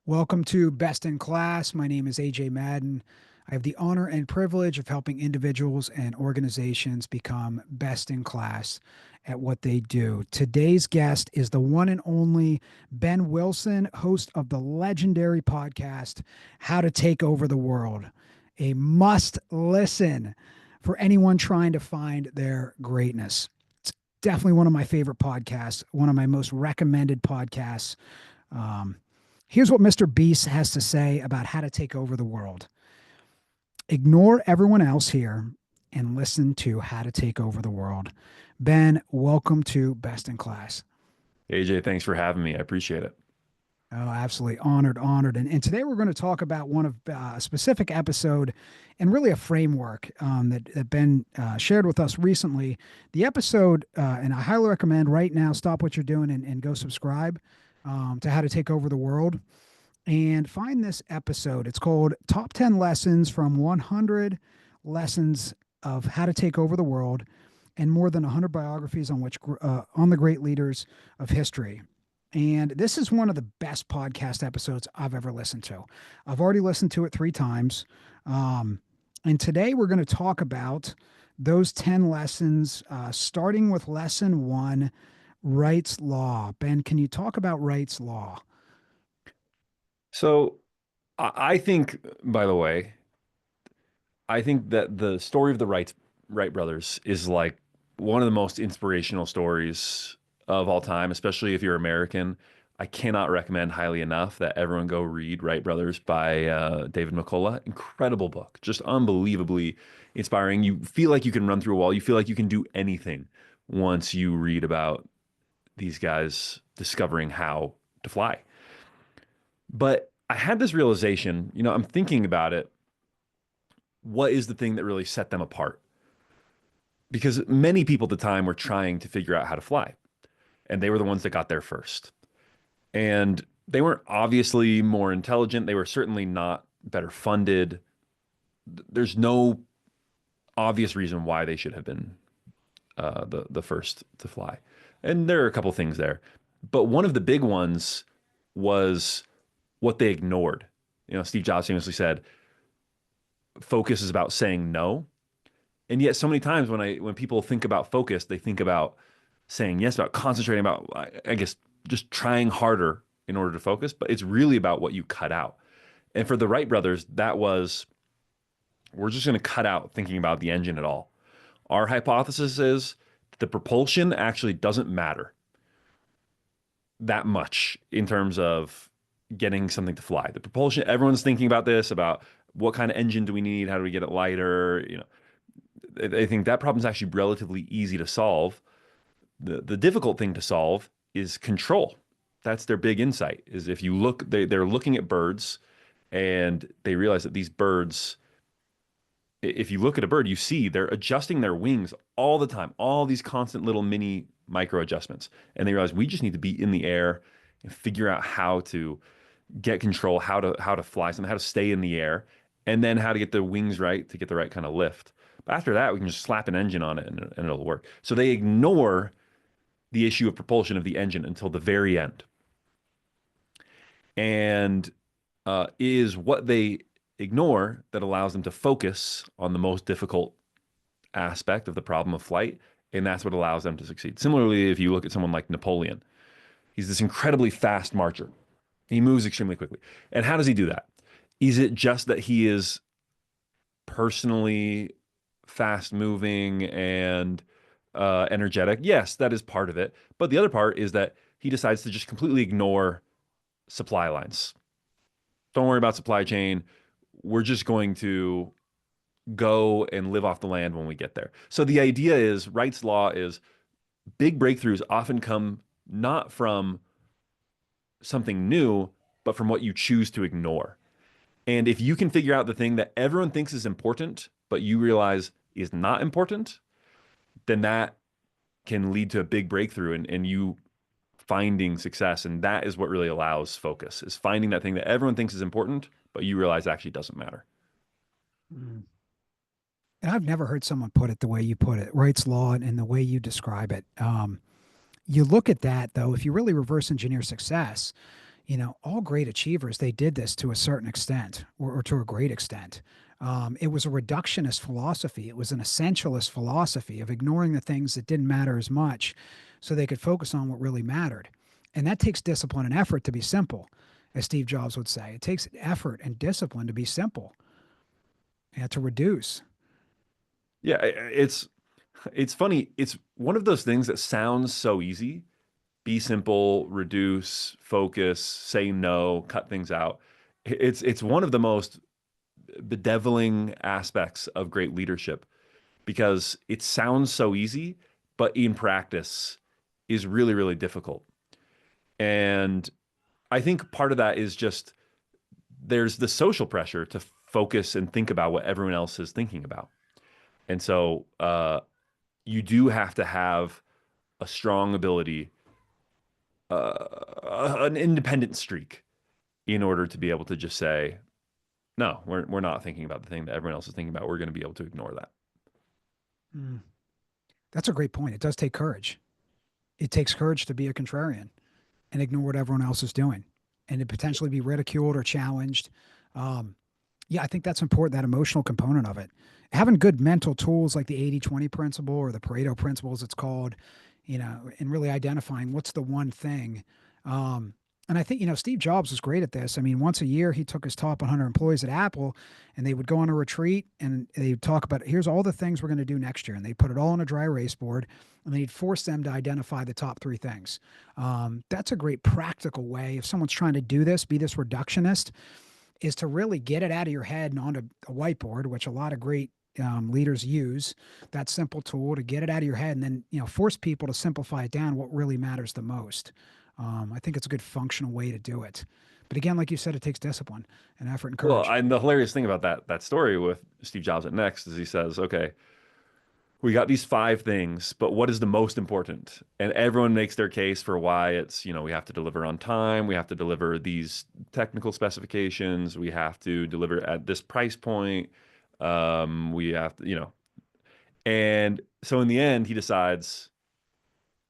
Welcome to Best in Class. My name is AJ Madden. I have the honor and privilege of helping individuals and organizations become best in class at what they do. Today's guest is the one and only Ben Wilson, host of the legendary podcast, How to Take Over the World. A must listen for anyone trying to find their greatness. It's definitely one of my favorite podcasts, one of my most recommended podcasts. Um, Here's what Mr. Beast has to say about how to take over the world. Ignore everyone else here and listen to how to take over the world. Ben, welcome to Best in Class. AJ, thanks for having me. I appreciate it. Oh, absolutely honored, honored. And today we're going to talk about one of a specific episode and really a framework that Ben shared with us recently. The episode, and I highly recommend right now, stop what you're doing and go subscribe to How to Take Over the World and find this episode. It's called Top 10 Lessons from 100 Lessons of How to Take Over the World and more than 100 biographies on the great leaders of history. And this is one of the best podcast episodes I've ever listened to. I've already listened to it 3 times. And today we're going to talk about those 10 lessons, starting with lesson one, Wright's Law. Ben, can you talk about Wright's Law? So I think, by the way, I think that the story of the Wright brothers is like one of the most inspirational stories of all time, especially if you're American. I cannot recommend highly enough that everyone go read Wright Brothers by David McCullough. Incredible book, just unbelievably inspiring. You feel like you can run through a wall. You feel like you can do anything once you read about these guys discovering how to fly. But I had this realization, I'm thinking about it. What is the thing that really set them apart? Because many people at the time were trying to figure out how to fly, and they were the ones that got there first. And they weren't obviously more intelligent. They were certainly not better funded. There's no obvious reason why they should have been the first to fly. And there are a couple things there, but one of the big ones was what they ignored. Steve Jobs famously said, "Focus is about saying no." And yet, so many times when people think about focus, they think about saying yes, about concentrating, about I guess just trying harder in order to focus. But it's really about what you cut out. And for the Wright brothers, that was we're just going to cut out thinking about the engine at all. Our hypothesis is that the propulsion actually doesn't matter that much in terms of getting something to fly. The propulsion, everyone's thinking about this, about what kind of engine do we need? How do we get it lighter? I think that problem is actually relatively easy to solve. The difficult thing to solve is control. That's their big insight, is if you look, they're looking at birds and they realize that these birds, if you look at a bird, you see they're adjusting their wings all the time, all these constant little mini micro adjustments. And they realize we just need to be in the air and figure out how to get control, how to fly something, how to stay in the air, and then how to get the wings right to get the right kind of lift. But after that, we can just slap an engine on it and it'll work. So they ignore the issue of propulsion of the engine until the very end. And is what they ignore that allows them to focus on the most difficult aspect of the problem of flight. And that's what allows them to succeed. Similarly, if you look at someone like Napoleon, he's this incredibly fast marcher. He moves extremely quickly. And how does he do that? Is it just that he is personally fast moving and energetic? Yes, that is part of it. But the other part is that he decides to just completely ignore supply lines. Don't worry about supply chain. We're just going to go and live off the land when we get there. So the idea is Wright's law is big breakthroughs often come not from something new, but from what you choose to ignore. And if you can figure out the thing that everyone thinks is important, but you realize is not important, then that can lead to a big breakthrough and you finding success. And that is what really allows focus, is finding that thing that everyone thinks is important, but you realize actually doesn't matter. Mm. And I've never heard someone put it the way you put it, Wright's Law, and the way you describe it. You look at that, though, if you really reverse engineer success, All great achievers, they did this to a certain extent or to a great extent. It was a reductionist philosophy. It was an essentialist philosophy of ignoring the things that didn't matter as much so they could focus on what really mattered. And that takes discipline and effort to be simple, as Steve Jobs would say. It takes effort and discipline to be simple and to reduce. Yeah, it's funny. It's one of those things that sounds so easy. Be simple, reduce, focus, say no, cut things out. It's one of the most bedeviling aspects of great leadership because it sounds so easy, but in practice is really, really difficult. And I think part of that is just there's the social pressure to focus and think about what everyone else is thinking about. And so you do have to have a strong ability, an independent streak in order to be able to just say, no, we're not thinking about the thing that everyone else is thinking about. We're going to be able to ignore that. Mm, that's a great point. It does take courage. It takes courage to be a contrarian and ignore what everyone else is doing and to potentially be ridiculed or challenged. Um, yeah, I think that's important, that emotional component of it. Having good mental tools like the 80-20 principle or the Pareto principle, as it's called, and really identifying what's the one thing. Um, and I think, Steve Jobs was great at this. I mean, once a year, he took his top 100 employees at Apple and they would go on a retreat and they'd talk about, here's all the things we're going to do next year. And they'd put it all on a dry erase board and they'd force them to identify the top three things. That's a great practical way. If someone's trying to do this, be this reductionist, is to really get it out of your head and onto a whiteboard, which a lot of great leaders use that simple tool to get it out of your head and then force people to simplify it down what really matters the most. I think it's a good functional way to do it, but again, like you said, it takes discipline and effort and Well, courage. and the hilarious thing about that story with Steve Jobs at Next is he says, okay, we got these five things, but what is the most important? And everyone makes their case for why it's, we have to deliver on time, we have to deliver these technical specifications, we have to deliver at this price point, we have to, And so in the end, he decides,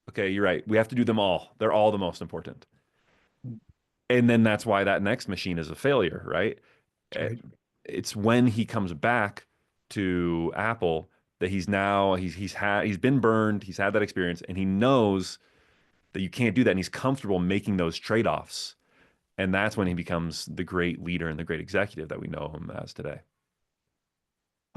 okay, you're right, we have to do them all. They're all the most important. And then that's why that next machine is a failure, right? That's Eh, right. It's when he comes back to Apple that he's been burned, he's had that experience, and he knows that you can't do that, and he's comfortable making those trade-offs. And that's when he becomes the great leader and the great executive that we know him as today.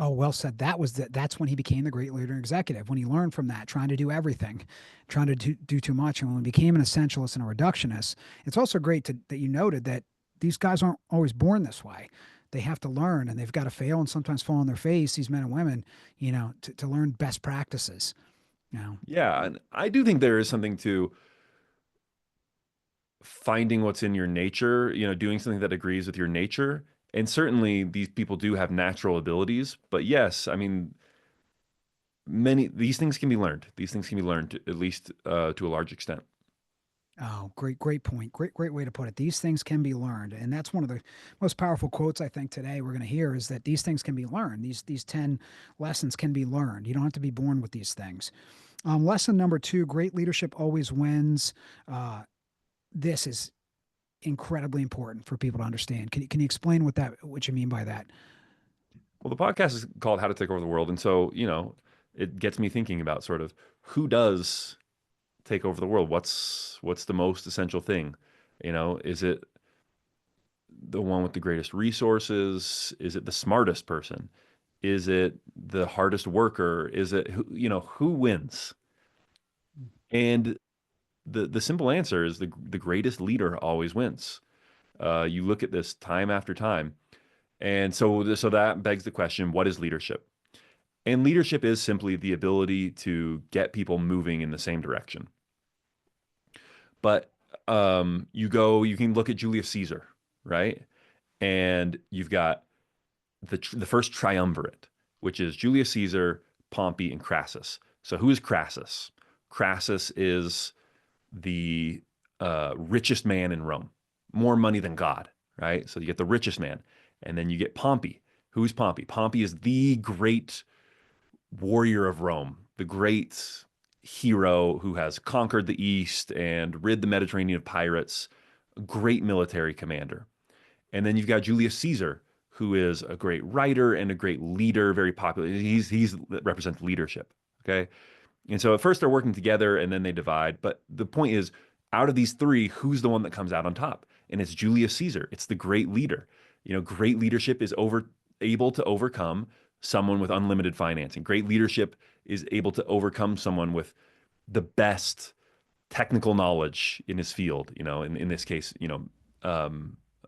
Oh, well said. That's when he became the great leader and executive, when he learned from that, trying to do everything, trying to do too much. And when he became an essentialist and a reductionist, it's also great that you noted that these guys aren't always born this way. They have to learn and they've got to fail and sometimes fall on their face, these men and women, to learn best practices. You know, Yeah, and I do think there is something to finding what's in your nature, doing something that agrees with your nature. And certainly these people do have natural abilities, but yes, I mean, many these things can be learned. These things can be learned at least to a large extent. oh, great point. Great way to put it. These things can be learned. And that's one of the most powerful quotes I think today we're going to hear is that these things can be learned. These 10 lessons can be learned. You don't have to be born with these things. Lesson number two, great leadership always wins. This is incredibly important for people to understand. Can you explain what you mean by that? Well, the podcast is called How to Take Over the World, and so, it gets me thinking about sort of who does take over the world? What's the most essential thing? Is it the one with the greatest resources? Is it the smartest person? Is it the hardest worker? Is it who wins? And the simple answer is the greatest leader always wins. You look at this time after time, and so that begs the question: what is leadership? And leadership is simply the ability to get people moving in the same direction. But you can look at Julius Caesar, right? And you've got the first triumvirate, which is Julius Caesar, Pompey, and Crassus. So who is Crassus? Crassus is the richest man in Rome, more money than God, right? So you get the richest man, and then you get Pompey. Who's Pompey? Pompey is the great warrior of Rome, the great hero who has conquered the East and rid the Mediterranean of pirates, a great military commander. And then you've got Julius Caesar, who is a great writer and a great leader, very popular. He's represents leadership. Okay. And so at first they're working together and then they divide. But the point is, out of these three, who's the one that comes out on top? And it's Julius Caesar. It's the great leader. Great leadership is able to overcome someone with unlimited financing. Great leadership is able to overcome someone with the best technical knowledge in his field, in this case,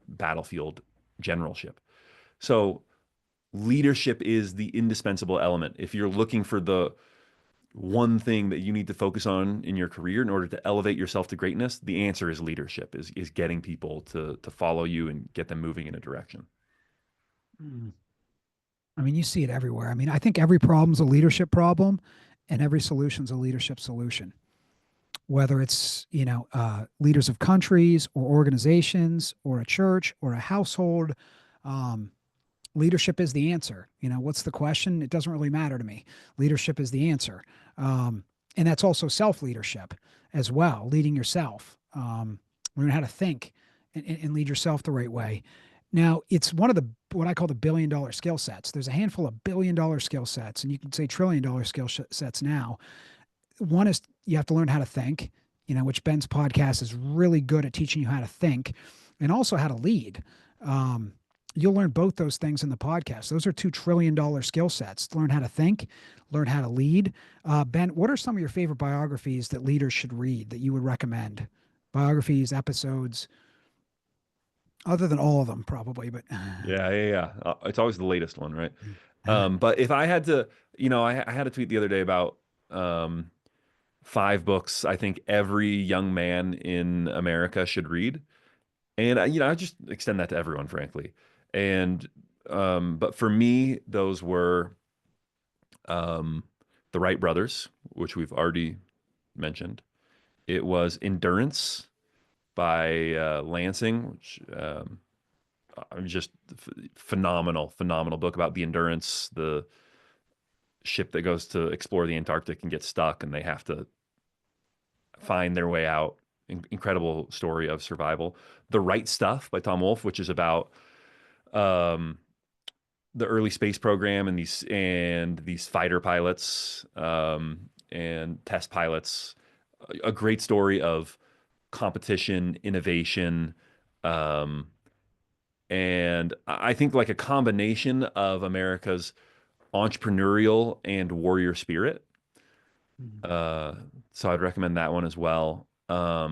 battlefield generalship. So leadership is the indispensable element. If you're looking for the one thing that you need to focus on in your career in order to elevate yourself to greatness, the answer is leadership, is getting people to follow you and get them moving in a direction. Mm. I mean, you see it everywhere. I mean, I think every problem's a leadership problem, and every solution's a leadership solution. Whether it's leaders of countries or organizations or a church or a household, um, leadership is the answer. What's the question? It doesn't really matter to me. Leadership is the answer. And that's also self leadership as well, leading yourself, learn how to think and lead yourself the right way. Now, it's one of the what I call the $1 billion skill sets. There's a handful of $1 billion skill sets, and you can say $1 trillion sets now. One is you have to learn how to think, which Ben's podcast is really good at teaching you how to think and also how to lead. Um, you'll learn both those things in the podcast. Those are $2 trillion skill sets. Learn how to think, learn how to lead. Ben, what are some of your favorite biographies that leaders should read that you would recommend? Biographies, episodes, other than all of them, probably, but Yeah, yeah, yeah. It's always the latest one, right? But if I had to, I had a tweet the other day about um, 5 books I think every young man in America should read. And I just extend that to everyone, frankly. And but for me, those were um, the Wright brothers, which we've already mentioned. It was Endurance by Lansing, which just phenomenal, phenomenal book about the Endurance, the ship that goes to explore the Antarctic and gets stuck, and they have to find their way out. Incredible story of survival. The Right Stuff by Tom Wolfe, which is about um, the early space program and these fighter pilots and test pilots. A great story of competition, innovation, um, and I think like a combination of America's entrepreneurial and warrior spirit. Uh, so I'd recommend that one as well. Let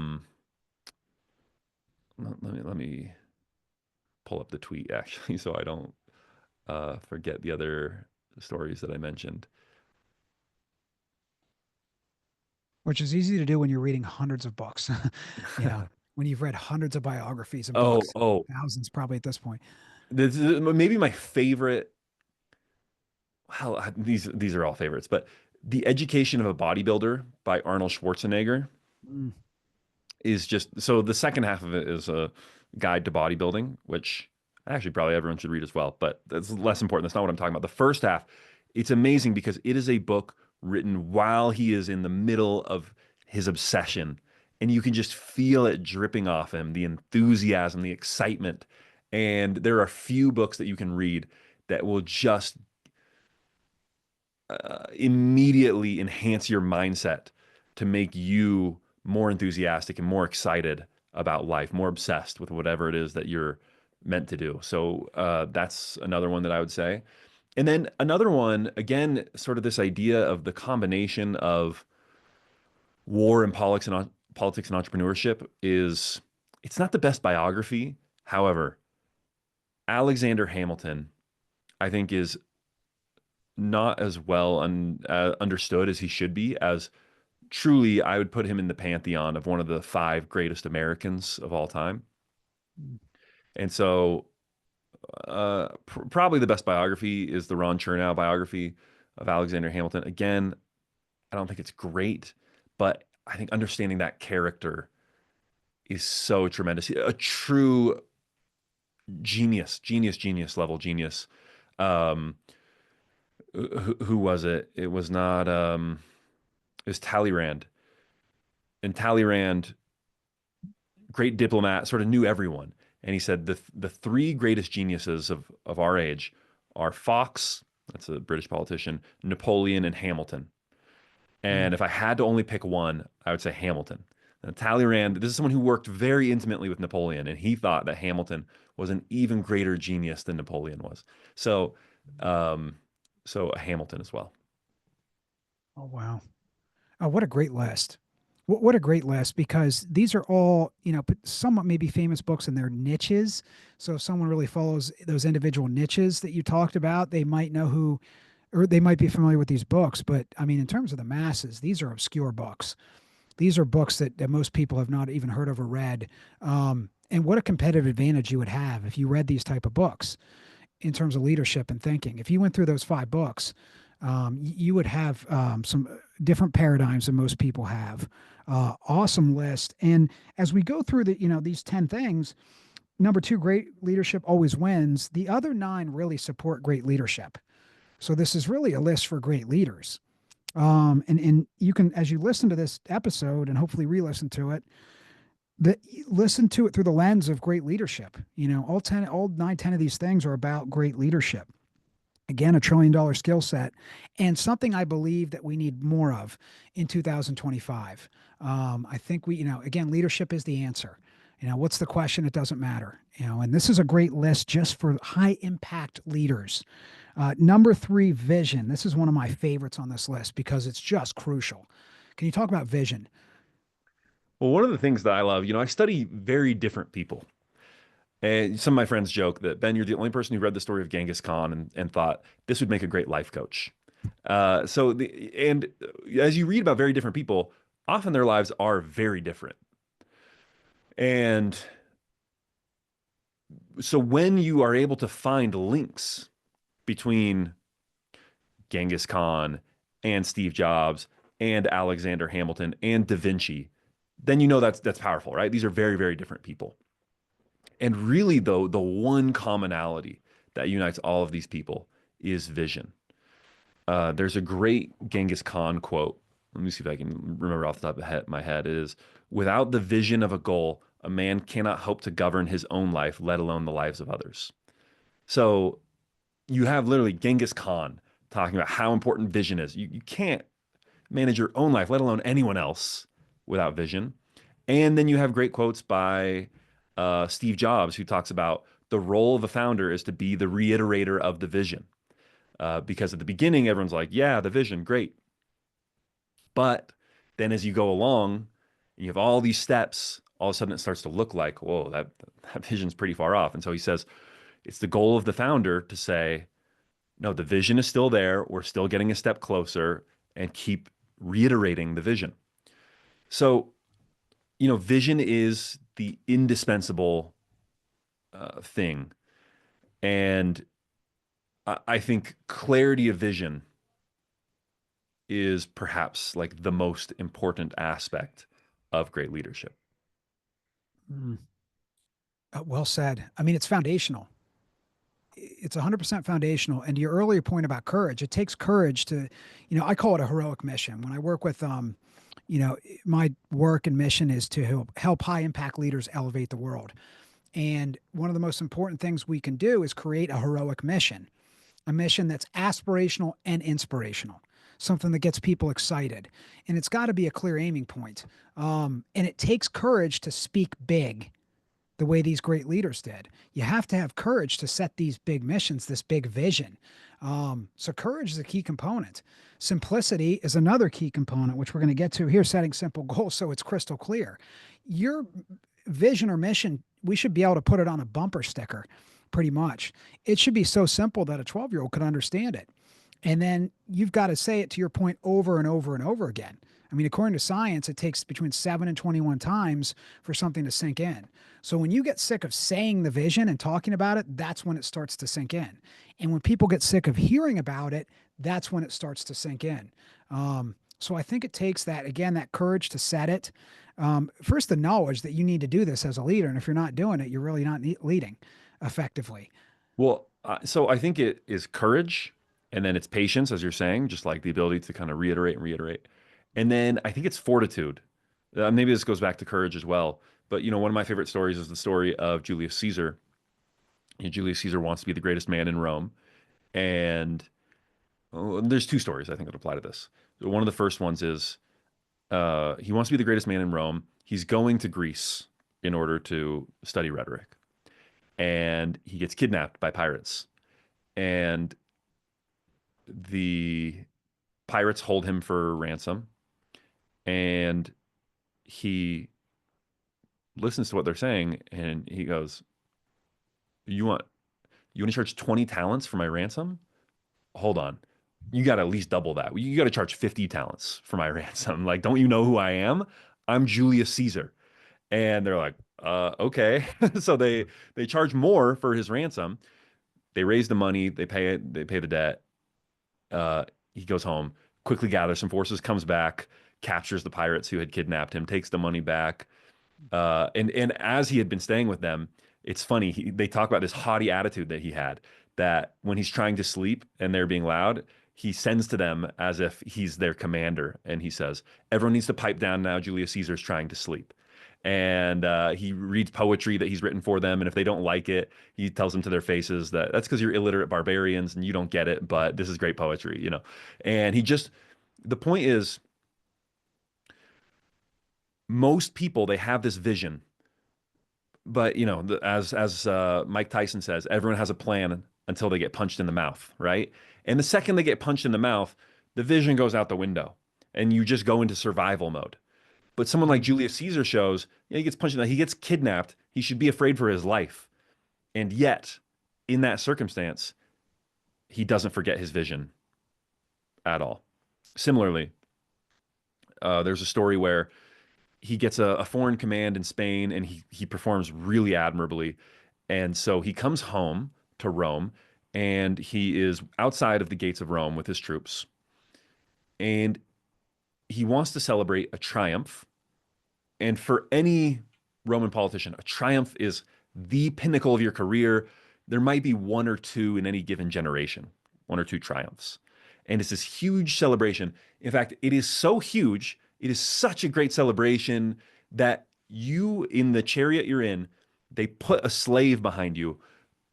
me pull up the tweet actually, so I don't forget the other stories that I mentioned. which is easy to do when you're reading hundreds of books. When you've read hundreds of biographies and Oh, books, oh, thousands probably at this point. this is maybe my favorite. Well, these are all favorites, but The Education of a Bodybuilder by Arnold Schwarzenegger Mm. is just so the second half of it is a guide to bodybuilding, which actually probably everyone should read as well, but that's less important. That's not what I'm talking about. The first half, it's amazing because it is a book written while he is in the middle of his obsession, and you can just feel it dripping off him, the enthusiasm, the excitement. And there are few books that you can read that will just immediately enhance your mindset to make you more enthusiastic and more excited about life, more obsessed with whatever it is that you're meant to do. So that's another one that I would say. And then another one, again, sort of this idea of the combination of war and politics and entrepreneurship is it's not the best biography. However, Alexander Hamilton, I think, is not as well understood as he should be. As truly, I would put him in the pantheon of one of the 5 greatest Americans of all time. And so, probably the best biography is the Ron Chernow biography of Alexander Hamilton. Again, I don't think it's great, but I think understanding that character is so tremendous. A true genius, genius, genius level genius. Um, who was it? It was not. It was Talleyrand, and Talleyrand great diplomat, sort of knew everyone. And he said the three greatest geniuses of our age are Fox, that's a British politician, Napoleon, and Hamilton. Mm. And if I had to only pick one, I would say Hamilton. Now, Talleyrand, this is someone who worked very intimately with Napoleon, and he thought that Hamilton was an even greater genius than Napoleon was. So, um, so Hamilton as well. Oh, wow. Oh, what a great list. What a great list, because these are all, somewhat maybe famous books in their niches. So if someone really follows those individual niches that you talked about, they might know who, or they might be familiar with these books. But I mean, in terms of the masses, these are obscure books. These are books that most people have not even heard of or read. And what a competitive advantage you would have if you read these type of books in terms of leadership and thinking. If you went through those five books, you would have some different paradigms than most people have. Awesome list. And as we go through these 10 things, number two, great leadership always wins. The other nine really support great leadership. So this is really a list for great leaders. And you can, as you listen to this episode and hopefully re-listen to it, that listen to it through the lens of great leadership. All 9, 10 of these things are about great leadership. Again, $1 trillion skill set, and something I believe that we need more of in 2025. I think again, leadership is the answer. What's the question? It doesn't matter. And this is a great list just for high impact leaders. Number three, vision. This is one of my favorites on this list because it's just crucial. Can you talk about vision? Well, one of the things that I love, I study very different people. And some of my friends joke that, Ben, you're the only person who read the story of Genghis Khan and thought this would make a great life coach. And as you read about very different people, often their lives are very different. And so when you are able to find links between Genghis Khan and Steve Jobs and Alexander Hamilton and Da Vinci, then that's powerful, right? These are very, very different people. And really, though, the one commonality that unites all of these people is vision. There's a great Genghis Khan quote. Let me see if I can remember off the top of my head. It is, without the vision of a goal, a man cannot hope to govern his own life, let alone the lives of others. So you have literally Genghis Khan talking about how important vision is. You can't manage your own life, let alone anyone else, without vision. And then you have great quotes by Steve Jobs, who talks about the role of a founder is to be the reiterator of the vision. Because at the beginning, everyone's like, yeah, the vision, great. But then as you go along, and you have all these steps, all of a sudden it starts to look like, whoa, that vision's pretty far off. And so he says, it's the goal of the founder to say, no, the vision is still there. We're still getting a step closer and keep reiterating the vision. So, vision is the indispensable thing. And I think clarity of vision is perhaps like the most important aspect of great leadership. Mm. Well said. I mean, it's foundational. It's 100% foundational. And to your earlier point about courage, it takes courage to, I call it a heroic mission. When I work with, my work and mission is to help high impact leaders elevate the world. And one of the most important things we can do is create a heroic mission, a mission that's aspirational and inspirational, something that gets people excited. And it's got to be a clear aiming point. And it takes courage to speak big the way these great leaders did. You have to have courage to set these big missions, this big vision. So courage is a key component. Simplicity is another key component, which we're going to get to here, setting simple goals so it's crystal clear. Your vision or mission, we should be able to put it on a bumper sticker, pretty much. It should be so simple that a 12-year-old could understand it. And then you've got to say it, to your point, over and over and over again. I mean, according to science, it takes between 7 and 21 times for something to sink in. So when you get sick of saying the vision and talking about it, that's when it starts to sink in. And when people get sick of hearing about it, that's when it starts to sink in. So I think it takes that, again, that courage to set it. First, the knowledge that you need to do this as a leader. And if you're not doing it, you're really not leading effectively. Well, so I think it is courage, and then it's patience, as you're saying, just like the ability to kind of reiterate and reiterate. And then I think it's fortitude. Maybe this goes back to courage as well, But one of my favorite stories is the story of Julius Caesar. Julius Caesar wants to be the greatest man in Rome, and there's two stories I think that apply to this. So one of the first ones is he wants to be the greatest man in Rome. He's going to Greece in order to study rhetoric, and he gets kidnapped by pirates, and the pirates hold him for ransom, and he listens to what they're saying, and he goes, "You want you want to charge 20 talents for my ransom? Hold on. You got to at least double that. You got to charge 50 talents for my ransom. Like, don't you know who I am? I'm Julius Caesar." And they're like, okay. So they charge more for his ransom. They raise the money, they pay it, they pay the debt. Uh, he goes home, quickly gathers some forces, comes back, captures the pirates who had kidnapped him, takes the money back. And as he had been staying with them, it's funny. They talk about this haughty attitude that he had. That when he's trying to sleep and they're being loud, he sends to them as if he's their commander, and he says, "Everyone needs to pipe down now. Julius Caesar's trying to sleep." And he reads poetry that he's written for them, and if they don't like it, he tells them to their faces that that's because you're illiterate barbarians and you don't get it, but this is great poetry. And the point is, most people they have this vision, but as Mike Tyson says, everyone has a plan until they get punched in the mouth, right? And the second they get punched in the mouth, the vision goes out the window, and you just go into survival mode. But someone like Julius Caesar shows, he gets punched in the, he gets kidnapped. He should be afraid for his life, and yet, in that circumstance, he doesn't forget his vision at all. Similarly, there's a story where he gets a foreign command in Spain, and he performs really admirably. And so he comes home to Rome, and he is outside of the gates of Rome with his troops, and he wants to celebrate a triumph. And for any Roman politician, a triumph is the pinnacle of your career. There might be one or two in any given generation, one or two triumphs. And it's this huge celebration. In fact, it is so huge, it is such a great celebration that you, in the chariot you're in, they put a slave behind you,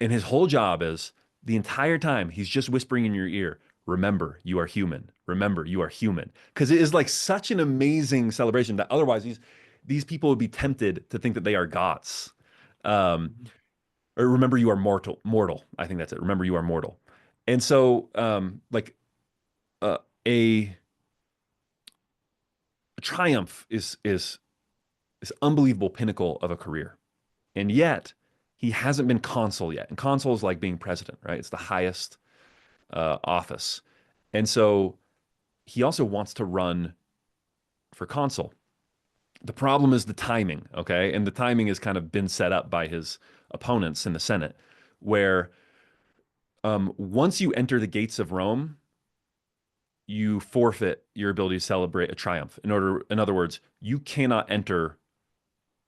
and his whole job is the entire time he's just whispering in your ear, "Remember, you are human. Remember, you are human." Because it is like such an amazing celebration that otherwise these people would be tempted to think that they are gods. Um, or remember, you are mortal. Mortal. I think that's it. Remember, you are mortal. And so, like uh, a, a triumph is this unbelievable pinnacle of a career, and yet he hasn't been consul yet. And consul is like being president, right? It's the highest office, and so he also wants to run for consul. The problem is the timing, okay? And the timing has kind of been set up by his opponents in the Senate, where once you enter the gates of Rome, you forfeit your ability to celebrate a triumph. In other words, you cannot enter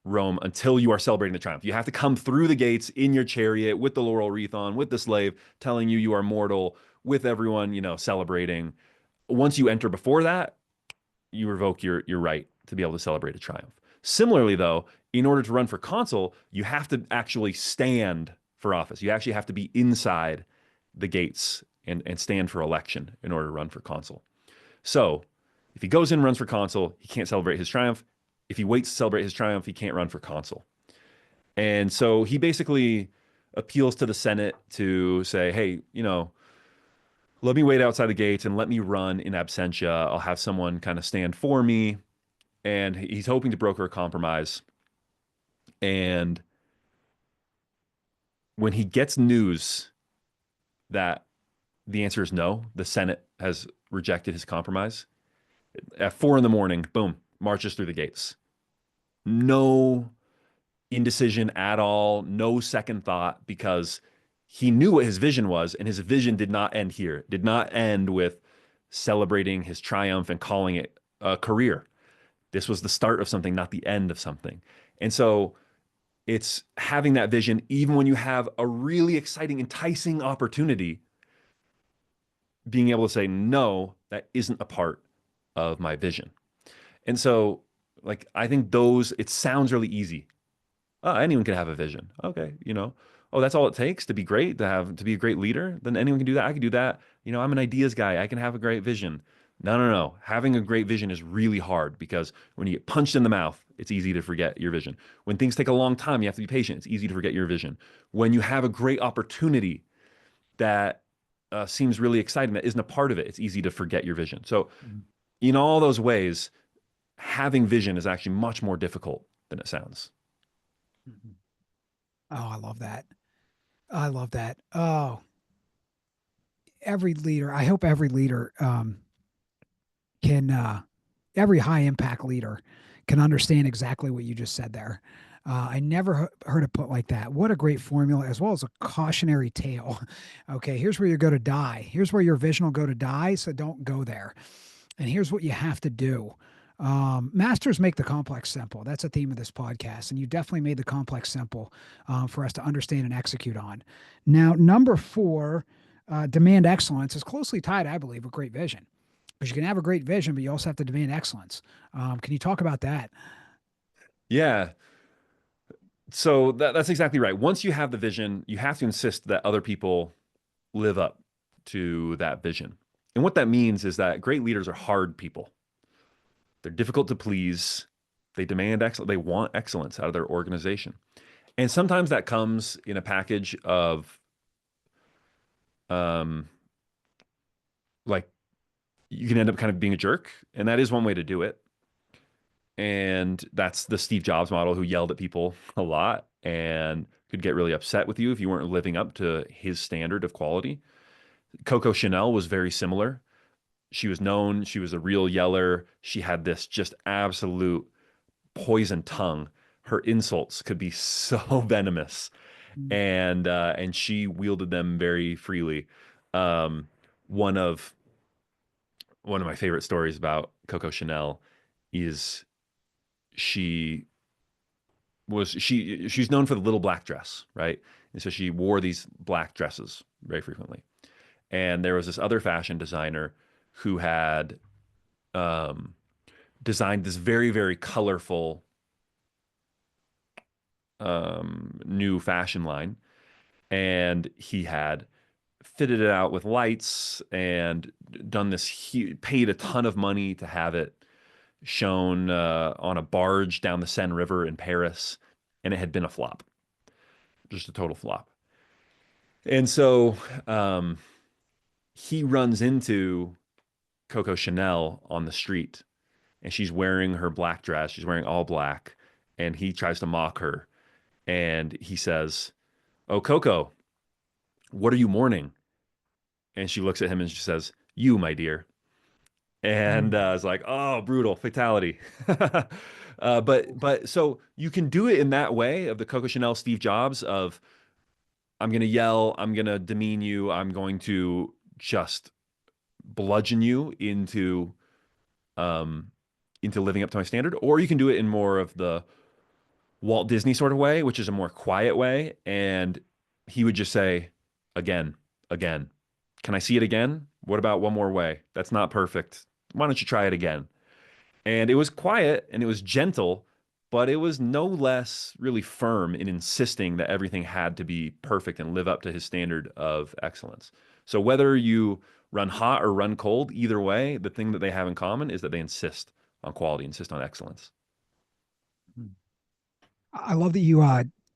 Rome until you are celebrating the triumph. You have to come through the gates in your chariot with the laurel wreath on, with the slave telling you are mortal, with everyone, celebrating. Once you enter before that, you revoke your right to be able to celebrate a triumph. Similarly, though, in order to run for consul, you have to actually stand for office. You actually have to be inside the gates and stand for election in order to run for consul. So if he goes in and runs for consul, he can't celebrate his triumph. If he waits to celebrate his triumph, he can't run for consul. And so he basically appeals to the Senate to say, hey, let me wait outside the gates and let me run in absentia. I'll have someone kind of stand for me. And he's hoping to broker a compromise. And when he gets news that the answer is no, the Senate has rejected his compromise, at 4 in the morning, boom, marches through the gates. No indecision at all, no second thought, because he knew what his vision was, and his vision did not end here, did not end with celebrating his triumph and calling it a career. This was the start of something, not the end of something. And so it's having that vision, even when you have a really exciting, enticing opportunity, being able to say, no, that isn't a part of my vision. And so, like, I think it sounds really easy. Oh, anyone can have a vision. Okay, oh, that's all it takes to be great, to be a great leader. Then anyone can do that. I can do that. I'm an ideas guy. I can have a great vision. No, no, no. Having a great vision is really hard because when you get punched in the mouth, it's easy to forget your vision. When things take a long time, you have to be patient. It's easy to forget your vision. When you have a great opportunity that seems really exciting, that isn't a part of it, it's easy to forget your vision. So, Mhm. in all those ways, having vision is actually much more difficult than it sounds. Mhm. Oh, I love that. I love that. Oh, every leader, I hope every leader can every high impact leader can understand exactly what you just said there. I never heard it put like that. What a great formula, as well as a cautionary tale. Okay, here's where you go to die. Here's where your vision will go to die. So don't go there. And here's what you have to do. Masters make the complex simple. That's a theme of this podcast. And you definitely made the complex simple for us to understand and execute on. Now, number four, demand excellence is closely tied, I believe, with great vision. Because you can have a great vision, but you also have to demand excellence. Can you talk about that? Yeah. So that's exactly right. Once you have the vision, you have to insist that other people live up to that vision. And what that means is that great leaders are hard people. They're difficult to please. They demand excellence. They want excellence out of their organization. And sometimes that comes in a package of um like you can end up kind of being a jerk, and that is one way to do it. And that's the Steve Jobs model, who yelled at people a lot and could get really upset with you if you weren't living up to his standard of quality. Coco Chanel was very similar. She was known, she was a real yeller. She had this just absolute poison tongue. Her insults could be so venomous, Mm. and she wielded them very freely. Um, one of one of my favorite stories about Coco Chanel is she she's known for the little black dress, right? And so she wore these black dresses very frequently. And there was this other fashion designer who had um, designed this very, very colorful new fashion line. And he had fitted it out with lights and done this, he paid a ton of money to have it shown on a barge down the Seine River in Paris. And it had been a flop, just a total flop. And so um, he runs into Coco Chanel on the street, and she's wearing her black dress. She's wearing all black, and he tries to mock her. And he says, "Oh, Coco, what are you mourning?" And she looks at him and she says, "You, my dear." And Mm. it's like, oh, brutal fatality. But so you can do it in that way of the Coco Chanel, Steve Jobs of I'm gonna yell, I'm gonna demean you, I'm going to just bludgeon you um into living up to my standard, or you can do it in more of the Walt Disney sort of way, which is a more quiet way. And he would just say, again, again, can I see it again? What about one more way? That's not perfect. Why don't you try it again? And it was quiet and it was gentle, but it was no less really firm in insisting that everything had to be perfect and live up to his standard of excellence. So whether you run hot or run cold, either way, the thing that they have in common is that they insist on quality, insist on excellence. I love that you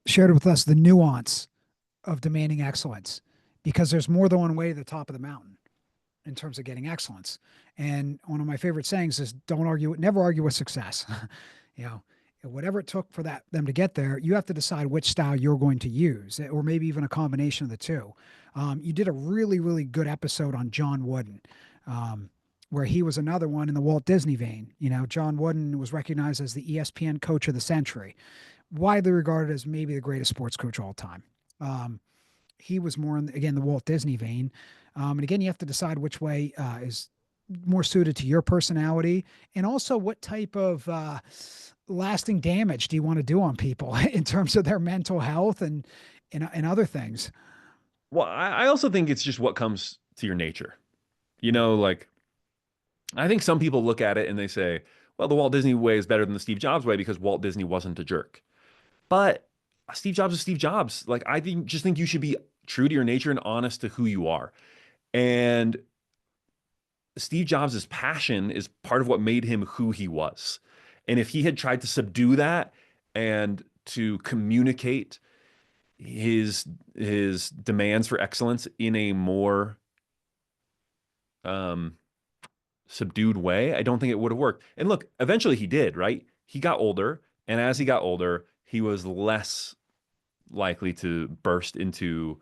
shared with us the nuance of demanding excellence because there's more than one way to the top of the mountain in terms of getting excellence. And one of my favorite sayings is don't argue, never argue with success. you know, whatever it took for them to get there, you have to decide which style you're going to use, or maybe even a combination of the two. You did a really, really good episode on John Wooden, where he was another one in the Walt Disney vein. John Wooden was recognized as the ESPN coach of the century, widely regarded as maybe the greatest sports coach of all time. He was more in, again, the Walt Disney vein. And again, you have to decide which way is more suited to your personality, and also what type of lasting damage do you want to do on people in terms of their mental health and other things. Well, I also think it's just what comes to your nature. Like I think some people look at it and they say, well, the Walt Disney way is better than the Steve Jobs way because Walt Disney wasn't a jerk. But Steve Jobs is Steve Jobs. Like I think just think you should be true to your nature and honest to who you are. And Steve Jobs' passion is part of what made him who he was. And if he had tried to subdue that and to communicate his demands for excellence in a more um, subdued way, I don't think it would have worked. And look, eventually he did, right? He got older, and as he got older, he was less likely to burst into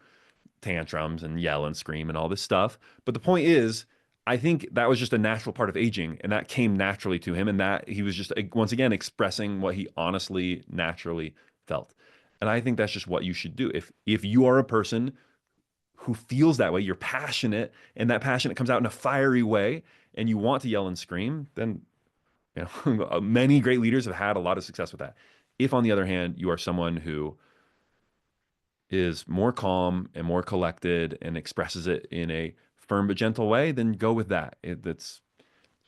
tantrums and yell and scream and all this stuff. But the point is, I think that was just a natural part of aging, and that came naturally to him, and that he was just once again expressing what he honestly, naturally felt. And I think that's just what you should do. If you are a person who feels that way, you're passionate, and that passion comes out in a fiery way, and you want to yell and scream, then many great leaders have had a lot of success with that. If, on the other hand, you are someone who is more calm and more collected and expresses it in a firm but gentle way, then go with that. That's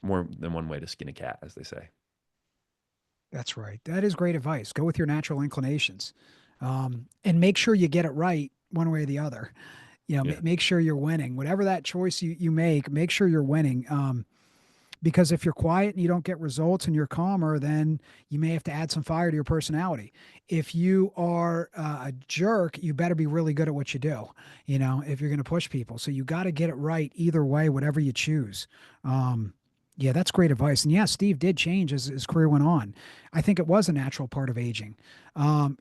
more than one way to skin a cat, as they say. That's right. That is great advice. Go with your natural inclinations, and make sure you get it right one way or the other. Yeah. Make sure you're winning. Whatever that choice you make sure you're winning. Because if you're quiet and you don't get results and you're calmer, then you may have to add some fire to your personality. If you are a jerk, you better be really good at what you do, if you're going to push people. So you got to get it right either way, whatever you choose. Yeah, that's great advice. And yeah, Steve did change as his career went on. I think it was a natural part of aging.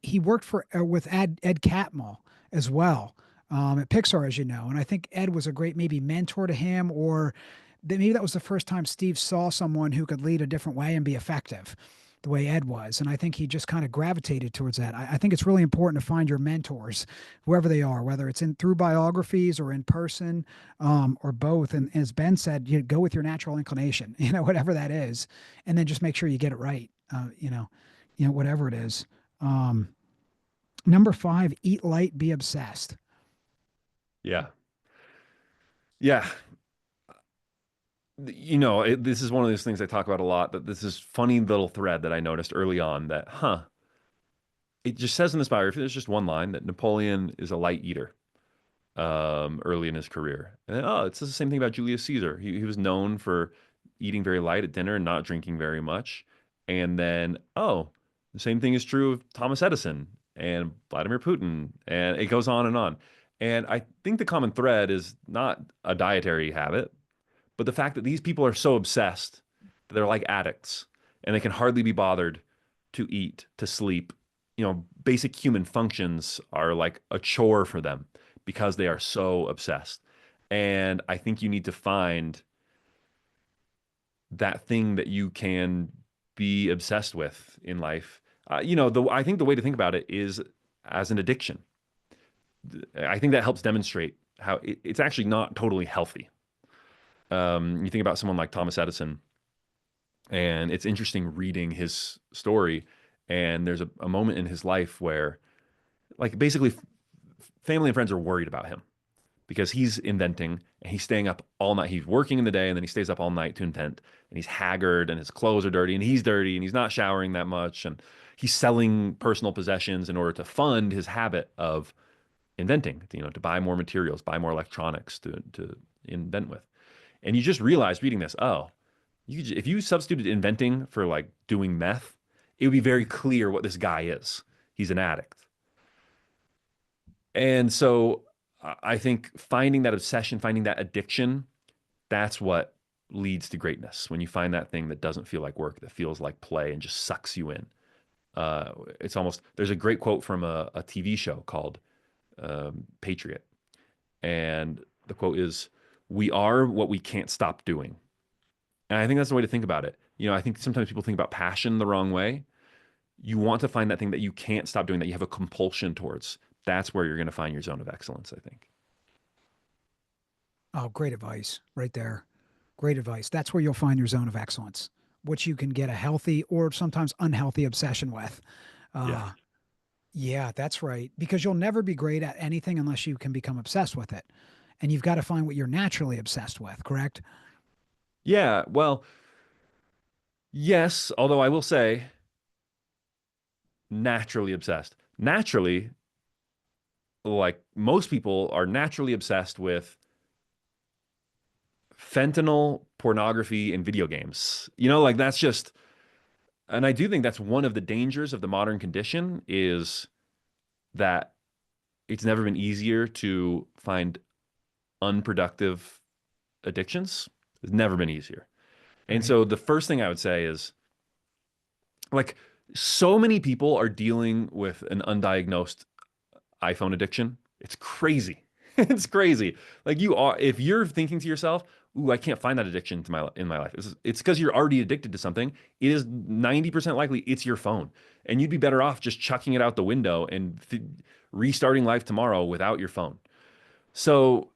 He worked with Ed Catmull as well, at Pixar, as you know. And I think Ed was a great maybe mentor to him, or maybe that was the first time Steve saw someone who could lead a different way and be effective the way Ed was. And I think he just kind of gravitated towards that. I think it's really important to find your mentors, whoever they are, whether it's in through biographies or in person, or both. And as Ben said, go with your natural inclination, whatever that is, and then just make sure you get it right. Whatever it is. Um, Number 5, eat light, be obsessed. Yeah. Yeah. This is one of those things I talk about a lot, that this is funny little thread that I noticed early on that, it just says in this biography, there's just one line that Napoleon is a light eater early in his career. And then, it says the same thing about Julius Caesar. He was known for eating very light at dinner and not drinking very much. And then, the same thing is true of Thomas Edison and Vladimir Putin. And it goes on and on. And I think the common thread is not a dietary habit, but the fact that these people are so obsessed that they're like addicts and they can hardly be bothered to eat, to sleep. Basic human functions are like a chore for them because they are so obsessed. And I think you need to find that thing that you can be obsessed with in life. I think the way to think about it is as an addiction. I think that helps demonstrate how it's actually not totally healthy. You think about someone like Thomas Edison, and it's interesting reading his story. And there's a moment in his life where, like, basically, family and friends are worried about him because he's inventing and he's staying up all night. He's working in the day and then he stays up all night to invent. And he's haggard and his clothes are dirty and he's dirty and he's not showering that much. And he's selling personal possessions in order to fund his habit of inventing, to buy more materials, buy more electronics to invent with. And you just realize reading this, if you substituted inventing for like doing meth, it would be very clear what this guy is. He's an addict. And so I think finding that obsession, finding that addiction, that's what leads to greatness. When you find that thing that doesn't feel like work, that feels like play and just sucks you in. It's almost, there's a great quote from a TV show called Patriot. And the quote is, "We are what we can't stop doing." And I think that's the way to think about it. I think sometimes people think about passion the wrong way. You want to find that thing that you can't stop doing, that you have a compulsion towards. That's where you're going to find your zone of excellence, I think. Oh, great advice right there. Great advice. That's where you'll find your zone of excellence, which you can get a healthy or sometimes unhealthy obsession with. Yeah. Uh, yeah, that's right. Because you'll never be great at anything unless you can become obsessed with it. And you've got to find what you're naturally obsessed with, correct? Yeah. Well, yes. Although I will say, naturally obsessed. naturally, like most people are naturally obsessed with fentanyl, pornography, and video games. Like that's just, and I do think that's one of the dangers of the modern condition is that it's never been easier to find unproductive addictions. It's never been easier. And Right. so the first thing I would say is like so many people are dealing with an undiagnosed iPhone addiction. It's crazy. It's crazy. Like you are, if you're thinking to yourself, "Ooh, I can't find that addiction to my in my life." It's because you're already addicted to something. It is 90% likely it's your phone, and you'd be better off just chucking it out the window and restarting life tomorrow without your phone. So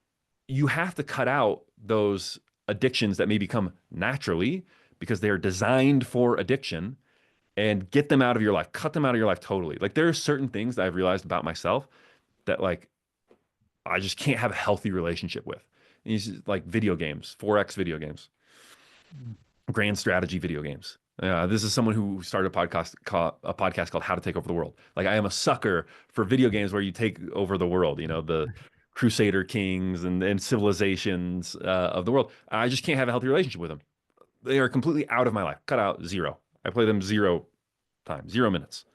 you have to cut out those addictions that may become naturally because they are designed for addiction and get them out of your life, cut them out of your life totally. Like there are certain things that I've realized about myself that like I just can't have a healthy relationship with. And it's just, like video games, 4X video games, Mm. grand strategy video games. This is someone who started a podcast called How to Take Over the World. Like I am a sucker for video games where you take over the world, the Crusader kings and civilizations of the world. I just can't have a healthy relationship with them. They are completely out of my life. Cut out zero. I play them zero times, 0 minutes.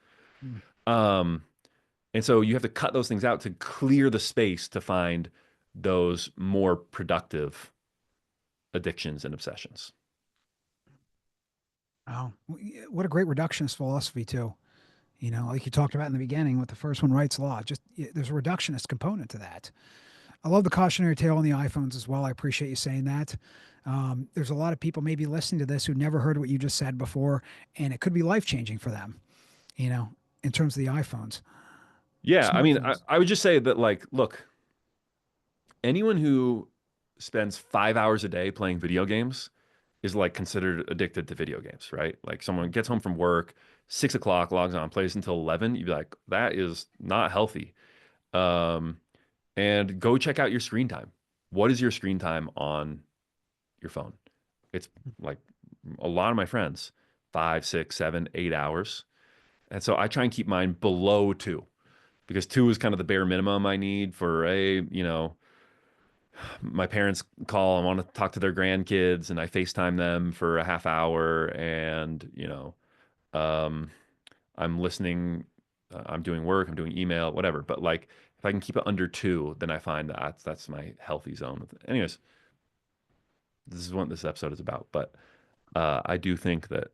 Mm. Um, And so you have to cut those things out to clear the space to find those more productive addictions and obsessions. Oh, what a great reductionist philosophy too. Like you talked about in the beginning with the first one, Wright's law. Just there's a reductionist component to that. I love the cautionary tale on the iPhones as well. I appreciate you saying that. There's a lot of people maybe listening to this who never heard what you just said before, and it could be life changing for them. You know, in terms of the iPhones, Yeah, I mean, I, smartphones. I would just say that, like, look, anyone who spends 5 hours a day playing video games is like considered addicted to video games, right? Like someone gets home from work, 6 o'clock, logs on, plays until 11. You'd be like, that is not healthy. Um, and go check out your screen time. What is your screen time on your phone? It's like a lot of my friends, 5, 6, 7, 8 hours. And so I try and keep mine below 2 because 2 is kind of the bare minimum I need for my parents call. I want to talk to their grandkids and I FaceTime them for a half hour and, um, I'm listening, I'm doing work, I'm doing email, whatever. But like if I can keep it under 2, then I find that that's my healthy zone. Anyways, this is what this episode is about. But I do think that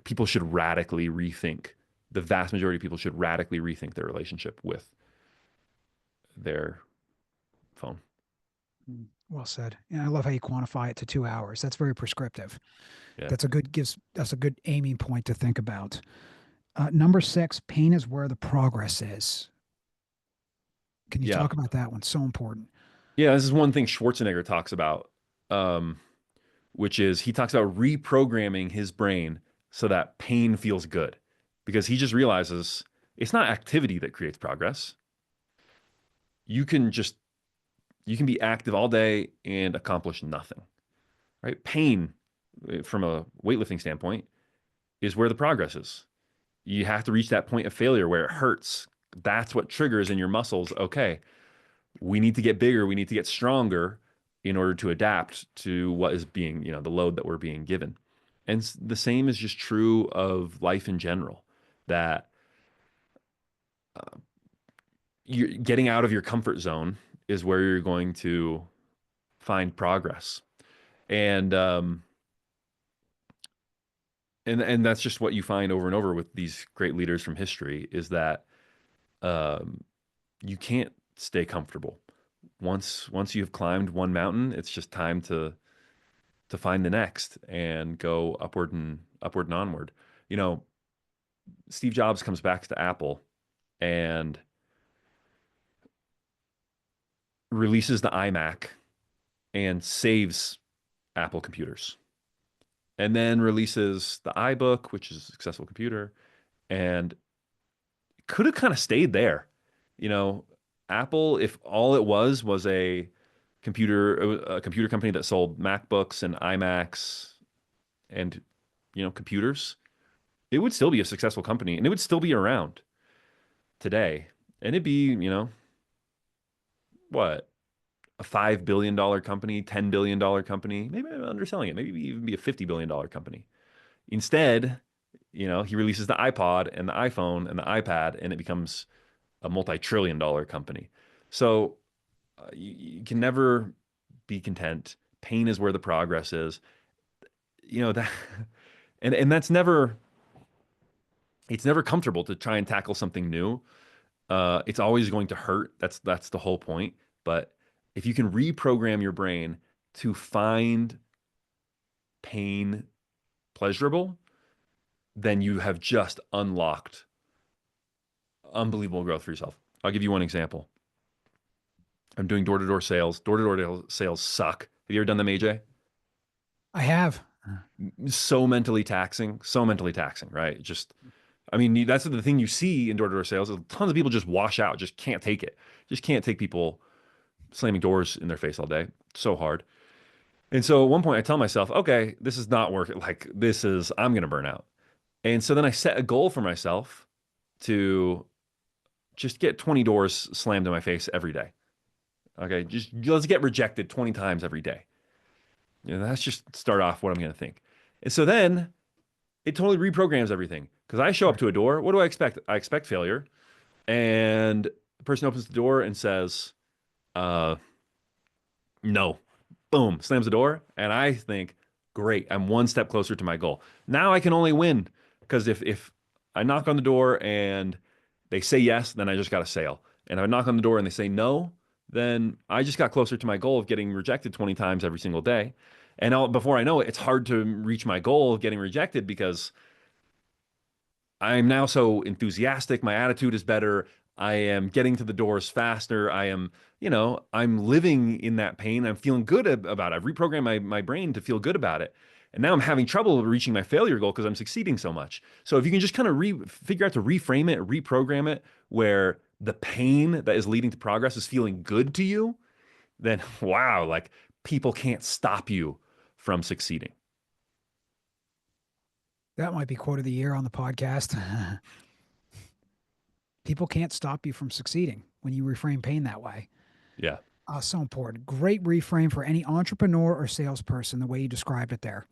people should radically rethink, the vast majority of people should radically rethink their relationship with their phone. Well said. And I love how you quantify it to 2 hours. That's very prescriptive. Yeah. That's a good aiming point to think about. Number six, pain is where the progress is. Can you Yeah. talk about that one? So important. Yeah. This is one thing Schwarzenegger talks about, um, which is he talks about reprogramming his brain so that pain feels good because he just realizes it's not activity that creates progress. You can just, you can be active all day and accomplish nothing, right? Pain, from a weightlifting standpoint, is where the progress is. You have to reach that point of failure where it hurts. That's what triggers in your muscles. Okay, we need to get bigger. We need to get stronger in order to adapt to what is being, the load that we're being given. And the same is just true of life in general, that you're getting out of your comfort zone is where you're going to find progress. And, and that's just what you find over and over with these great leaders from history is that um, you can't stay comfortable. Once you've climbed one mountain, it's just time to find the next and go upward and onward. You know, Steve Jobs comes back to Apple and releases the iMac and saves Apple computers. And then releases the iBook, which is a successful computer, and could have kind of stayed there. You know, Apple, if all it was a computer company that sold MacBooks and iMacs and computers, it would still be a successful company and it would still be around. today, and it'd be, what, a $5 billion company, $10 billion company. Maybe I'm underselling it. Maybe even be a $50 billion company. Instead, he releases the iPod and the iPhone and the iPad, and it becomes a multi-trillion-dollar company. So you can never be content. Pain is where the progress is. That, and that's never. It's never comfortable to try and tackle something new. It's always going to hurt. That's the whole point. But if you can reprogram your brain to find pain pleasurable, then you have just unlocked unbelievable growth for yourself. I'll give you one example. I'm doing door-to-door sales. Door-to-door sales suck. Have you ever done them, AJ? I have. So mentally taxing, so mentally taxing, right? Just, I mean, that's the thing you see in door-to-door sales. Tons of people just wash out, just can't take it. Just can't take people slamming doors in their face all day. So hard. And so at one point I tell myself, okay, this is not working. Like I'm going to burn out. And so then I set a goal for myself to just get 20 doors slammed in my face every day. Okay. Just let's get rejected 20 times every day. That's just start off what I'm going to think. And so then it totally reprograms everything because I show up Sure. to a door. What do I expect? I expect failure. And the person opens the door and says, uh, no. Boom, slams the door. And I think, great, I'm one step closer to my goal. Now I can only win because if I knock on the door and they say yes, then I just got a sale. And if I knock on the door and they say no, then I just got closer to my goal of getting rejected 20 times every single day. And before I know it, it's hard to reach my goal of getting rejected because I'm now so enthusiastic. My attitude is better. I am getting to the doors faster. I'm living in that pain. I'm feeling good about it. I've reprogrammed my brain to feel good about it. And now I'm having trouble reaching my failure goal because I'm succeeding so much. So if you can just kind of figure out to reframe it, reprogram it, where the pain that is leading to progress is feeling good to you, then wow, like people can't stop you from succeeding. That might be quote of the year on the podcast. People can't stop you from succeeding when you reframe pain that way. Yeah. So important. Great reframe for any entrepreneur or salesperson, the way you described it there.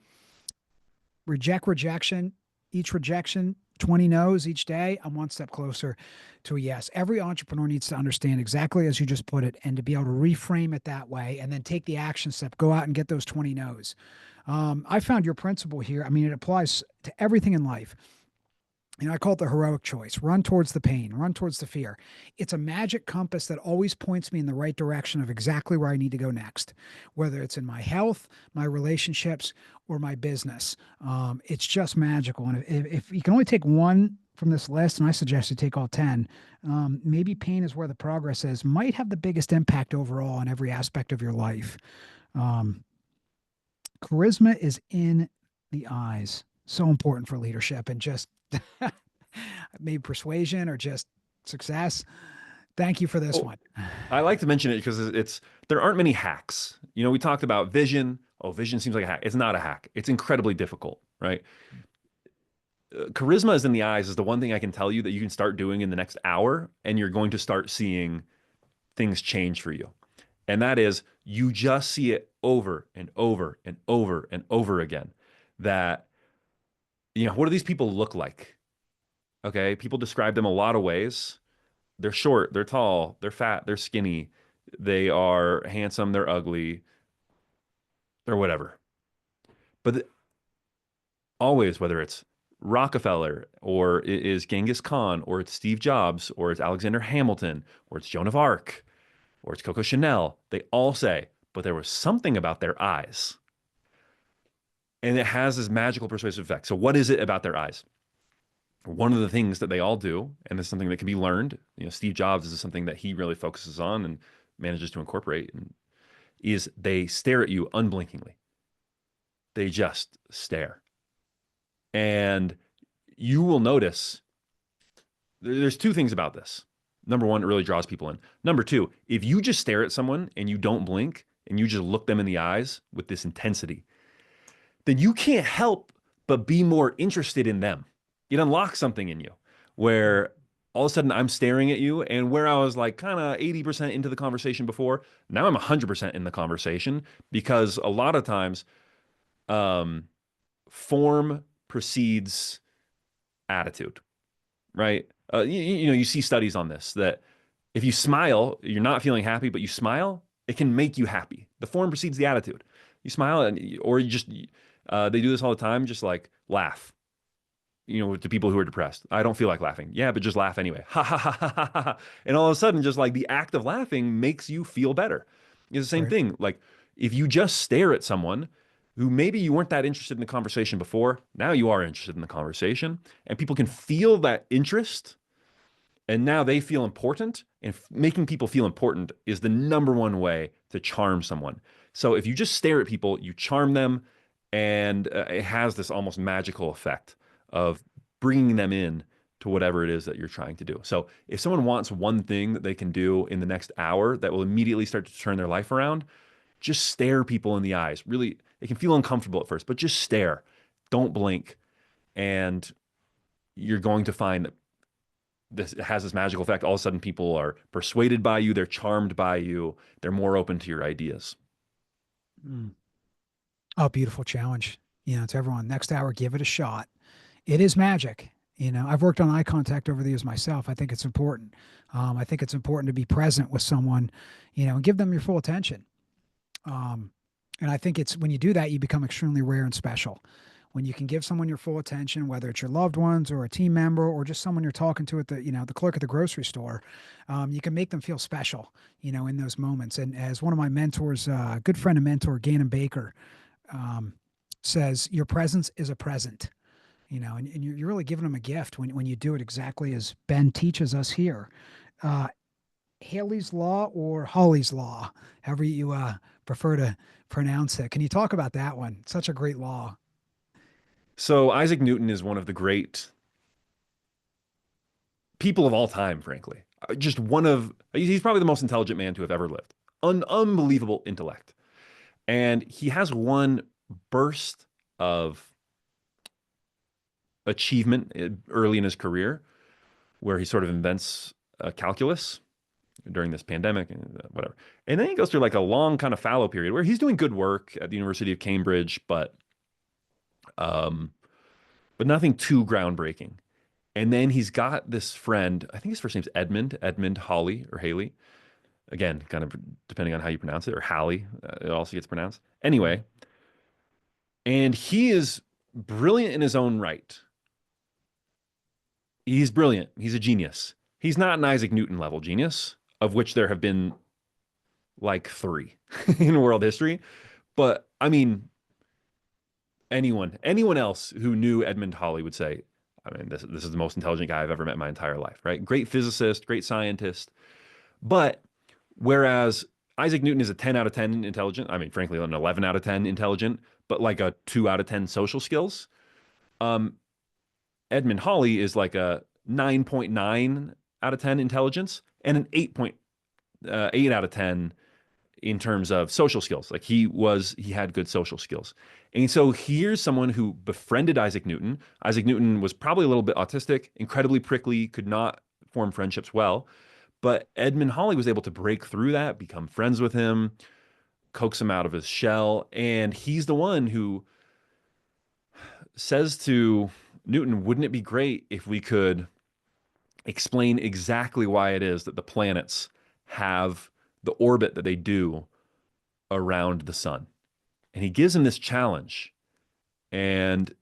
Rejection, each rejection, 20 no's each day. I'm one step closer to a yes. Every entrepreneur needs to understand exactly as you just put it and to be able to reframe it that way and then take the action step, go out and get those 20 no's. I found your principle here. I mean, it applies to everything in life. I call it the heroic choice. Run towards the pain, run towards the fear. It's a magic compass that always points me in the right direction of exactly where I need to go next, whether it's in my health, my relationships, or my business. It's just magical. And if you can only take one from this list, and I suggest you take all 10, maybe pain is where the progress is, might have the biggest impact overall on every aspect of your life. Um, Charisma is in the eyes. So important for leadership and just maybe persuasion or just success. Thank you for this Oh, one. I like to mention it because there aren't many hacks. We talked about vision. Oh, vision seems like a hack. It's not a hack. It's incredibly difficult, right? Charisma is in the eyes is the one thing I can tell you that you can start doing in the next hour, and you're going to start seeing things change for you. And that is you just see it over and over and over and over again. That, what do these people look like? Okay. People describe them a lot of ways. They're short, they're tall, they're fat, they're skinny, they are handsome, they're ugly, or whatever. But always, whether it's Rockefeller or it is Genghis Khan or it's Steve Jobs or it's Alexander Hamilton or it's Joan of Arc or it's Coco Chanel, they all say, but there was something about their eyes. And it has this magical persuasive effect. So, what is it about their eyes? One of the things that they all do, and it's something that can be learned, Steve Jobs is something that he really focuses on and manages to incorporate, is they stare at you unblinkingly. They just stare. And you will notice there's two things about this. Number one, it really draws people in. Number two, if you just stare at someone and you don't blink and you just look them in the eyes with this intensity, then you can't help but be more interested in them. It unlocks something in you where all of a sudden I'm staring at you, and where I was like kind of 80% into the conversation before, now I'm 100% in the conversation, because a lot of times um, form precedes attitude, right? You know, you see studies on this that if you smile, you're not feeling happy, but you smile, it can make you happy. The form precedes the attitude. You smile, or you just, they do this all the time, just like laugh, you know, to people who are depressed. I don't feel like laughing. Yeah, but just laugh anyway. Ha ha ha ha ha. Ha. And all of a sudden, just like the act of laughing makes you feel better. It's the same Right. thing. Like if you just stare at someone who maybe you weren't that interested in the conversation before, now you are interested in the conversation, and people can feel that interest, and now they feel important. And making people feel important is the number one way to charm someone. So if you just stare at people, you charm them, and it has this almost magical effect of bringing them in to whatever it is that you're trying to do. So if someone wants one thing that they can do in the next hour that will immediately start to turn their life around, just stare people in the eyes. Really, it can feel uncomfortable at first, but just stare. Don't blink. And you're going to find that this has this magical effect. All of a sudden, people are persuaded by you, they're charmed by you, they're more open to your ideas. Mm. Oh, beautiful challenge. To everyone, next hour, give it a shot. It is magic. I've worked on eye contact over the years myself. I think it's important. I think it's important to be present with someone, and give them your full attention. Um, and I think it's when you do that, you become extremely rare and special. When you can give someone your full attention, whether it's your loved ones or a team member or just someone you're talking to at the clerk at the grocery store, you can make them feel special, in those moments. And as one of my mentors, good friend and mentor, Gannon Baker, um, says, your presence is a present, and you're really giving them a gift when you do it exactly as Ben teaches us here. Uh, Haley's Law or Halley's Law, however you prefer to pronounce it. Can you talk about that one? Such a great law. So Isaac Newton is one of the great people of all time, frankly. Just one of, he's probably the most intelligent man to have ever lived. Unbelievable intellect. And he has one burst of achievement early in his career where he sort of invents calculus during this pandemic and whatever. And then he goes through like a long kind of fallow period where he's doing good work at the University of Cambridge, um, but nothing too groundbreaking. And then he's got this friend, I think his first name's Edmund Hawley or Haley. Again, kind of depending on how you pronounce it, or Halley, it also gets pronounced. Anyway, and he is brilliant in his own right. He's brilliant. He's a genius. He's not an Isaac Newton level genius, of which there have been like three in world history. But I mean, anyone else who knew Edmund Hawley would say, I mean, this is the most intelligent guy I've ever met in my entire life, right? Great physicist, great scientist. But whereas Isaac Newton is a 10 out of 10 intelligent, I mean, frankly, an 11 out of 10 intelligent, but like a 2 out of 10 social skills. Um, Edmund Hawley is like a 9.9 out of 10 intelligence and an 8.8 out of 10 in terms of social skills. Like he had good social skills. And so here's someone who befriended Isaac Newton. Isaac Newton was probably a little bit autistic, incredibly prickly, could not form friendships well. But Edmund Hawley was able to break through that, become friends with him, coax him out of his shell. And he's the one who says to Newton, wouldn't it be great if we could explain exactly why it is that the planets have the orbit that they do around the sun? And he gives him this challenge. And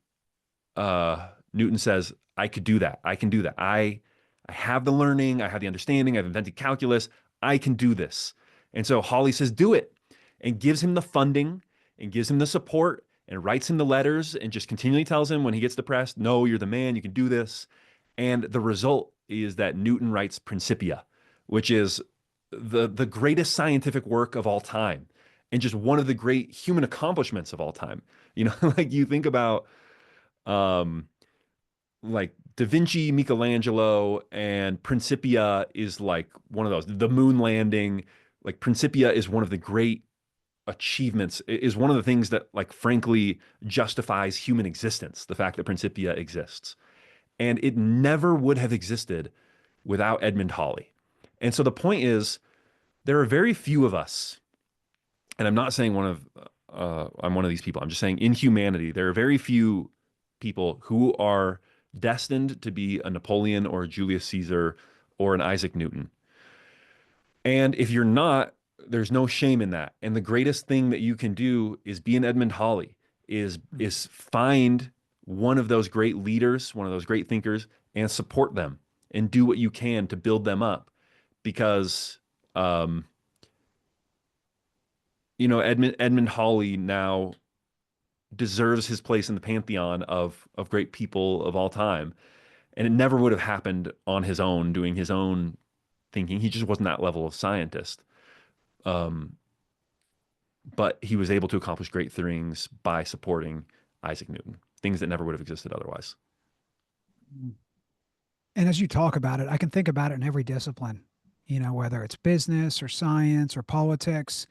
Newton says, I could do that. I can do that. I have the learning, I have the understanding, I've invented calculus. I can do this. And so Hawley says, do it, and gives him the funding and gives him the support and writes him the letters and just continually tells him when he gets depressed, no, you're the man, you can do this. And the result is that Newton writes Principia, which is the greatest scientific work of all time and just one of the great human accomplishments of all time. You know, like you think about um, like Da Vinci, Michelangelo, and Principia is like one of those. The moon landing, like Principia is one of the great achievements, is one of the things that, like, frankly, justifies human existence, the fact that Principia exists. And it never would have existed without Edmund Hawley. And so the point is, there are very few of us, and I'm not saying I'm one of these people. I'm just saying in humanity, there are very few people who are destined to be a Napoleon or a Julius Caesar or an Isaac Newton. And if you're not, there's no shame in that. And the greatest thing that you can do is be an Edmund Hawley, is find one of those great leaders, one of those great thinkers, and support them and do what you can to build them up. Because um, Edmund Hawley now deserves his place in the pantheon of great people of all time. And it never would have happened on his own, doing his own thinking. He just wasn't that level of scientist. Um, but he was able to accomplish great things by supporting Isaac Newton, things that never would have existed otherwise. And as you talk about it, I can think about it in every discipline, whether it's business or science or politics.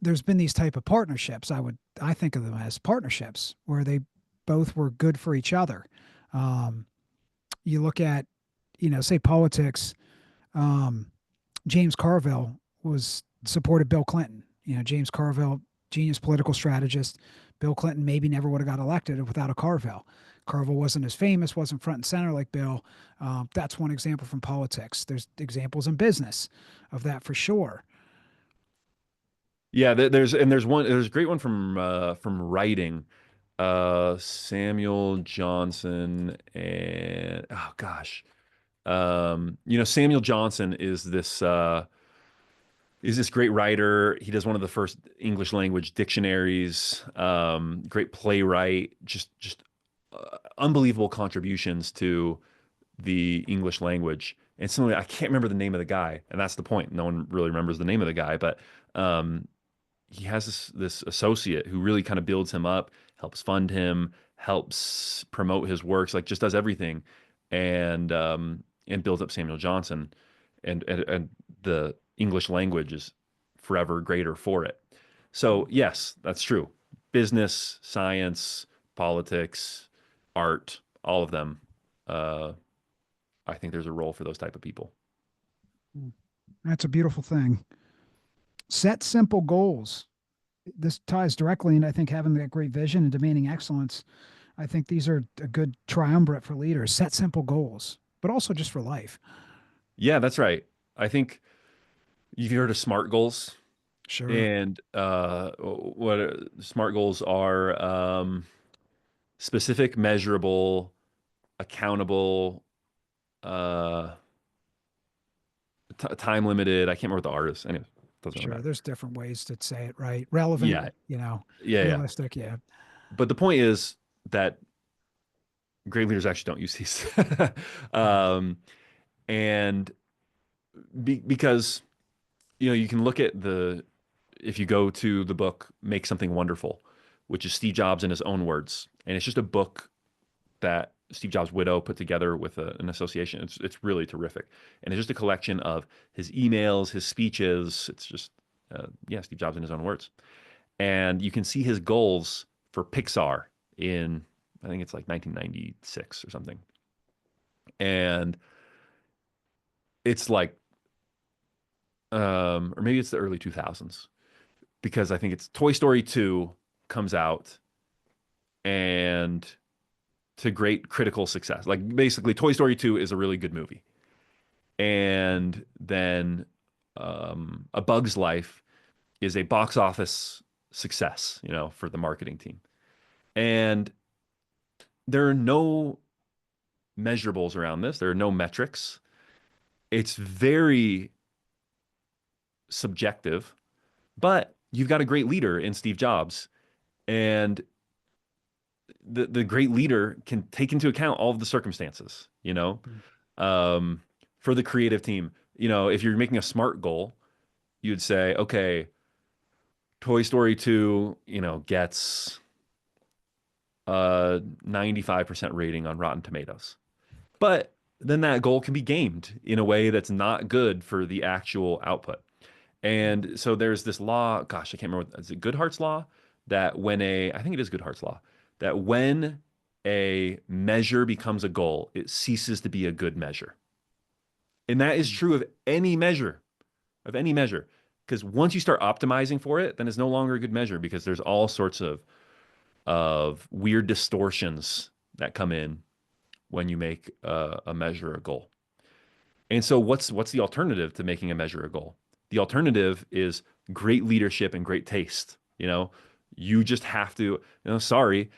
There's been these type of partnerships. I think of them as partnerships where they both were good for each other. Um, you look at, say politics. Um, James Carville was supported Bill Clinton. James Carville, genius political strategist. Bill Clinton maybe never would have got elected without a Carville. Carville wasn't as famous, wasn't front and center like Bill. That's one example from politics. There's examples in business of that for sure. Yeah, there's a great one from writing. Samuel Johnson and oh gosh. Samuel Johnson is this great writer. He does one of the first English language dictionaries. Great playwright. Just unbelievable contributions to the English language. And similarly, I can't remember the name of the guy, and that's the point. No one really remembers the name of the guy, but um, he has this associate who really kind of builds him up, helps fund him, helps promote his works, like just does everything, and builds up Samuel Johnson, and the English language is forever greater for it. So yes, that's true. Business, science, politics, art, all of them. Uh, I think there's a role for those type of people. That's a beautiful thing. Set simple goals. This ties directly into, I think, having that great vision and demanding excellence. I think these are a good triumvirate for leaders. Set simple goals, but also just for life. Yeah, that's right. I think you've heard of SMART goals, Sure, and what SMART goals are: specific, measurable, accountable, uh, time limited. I can't remember what the R is. Anyway, doesn't really sure. matter. There's different ways to say it, right? Relevant, Yeah, yeah. realistic. Yeah. But the point is that great leaders actually don't use these, um, and because you can look at the if you go to the book Make Something Wonderful, which is Steve Jobs in his own words, and it's just a book that Steve Jobs' widow put together with an association. It's really terrific, and it's just a collection of his emails, his speeches. It's just yeah, Steve Jobs in his own words, and you can see his goals for Pixar in I think it's like 1996 or something, and it's like or maybe it's the early 2000s because I think it's Toy Story 2 comes out and to great critical success. Like basically Toy Story 2 is a really good movie. And then A Bug's Life is a box office success, for the marketing team. And there are no measurables around this. There are no metrics. It's very subjective, but you've got a great leader in Steve Jobs. And the great leader can take into account all of the circumstances, um, for the creative team. If you're making a SMART goal, you'd say, okay, Toy Story 2, gets a 95% rating on Rotten Tomatoes. But then that goal can be gamed in a way that's not good for the actual output. And so there's this law, gosh, I can't remember, is it Goodhart's law? That when I think it is Goodhart's law, that when a measure becomes a goal, it ceases to be a good measure. And that is true of any measure. Because once you start optimizing for it, then it's no longer a good measure because there's all sorts of weird distortions that come in when you make a measure a goal. And so what's the alternative to making a measure a goal? The alternative is great leadership and great taste. You just have to, sorry,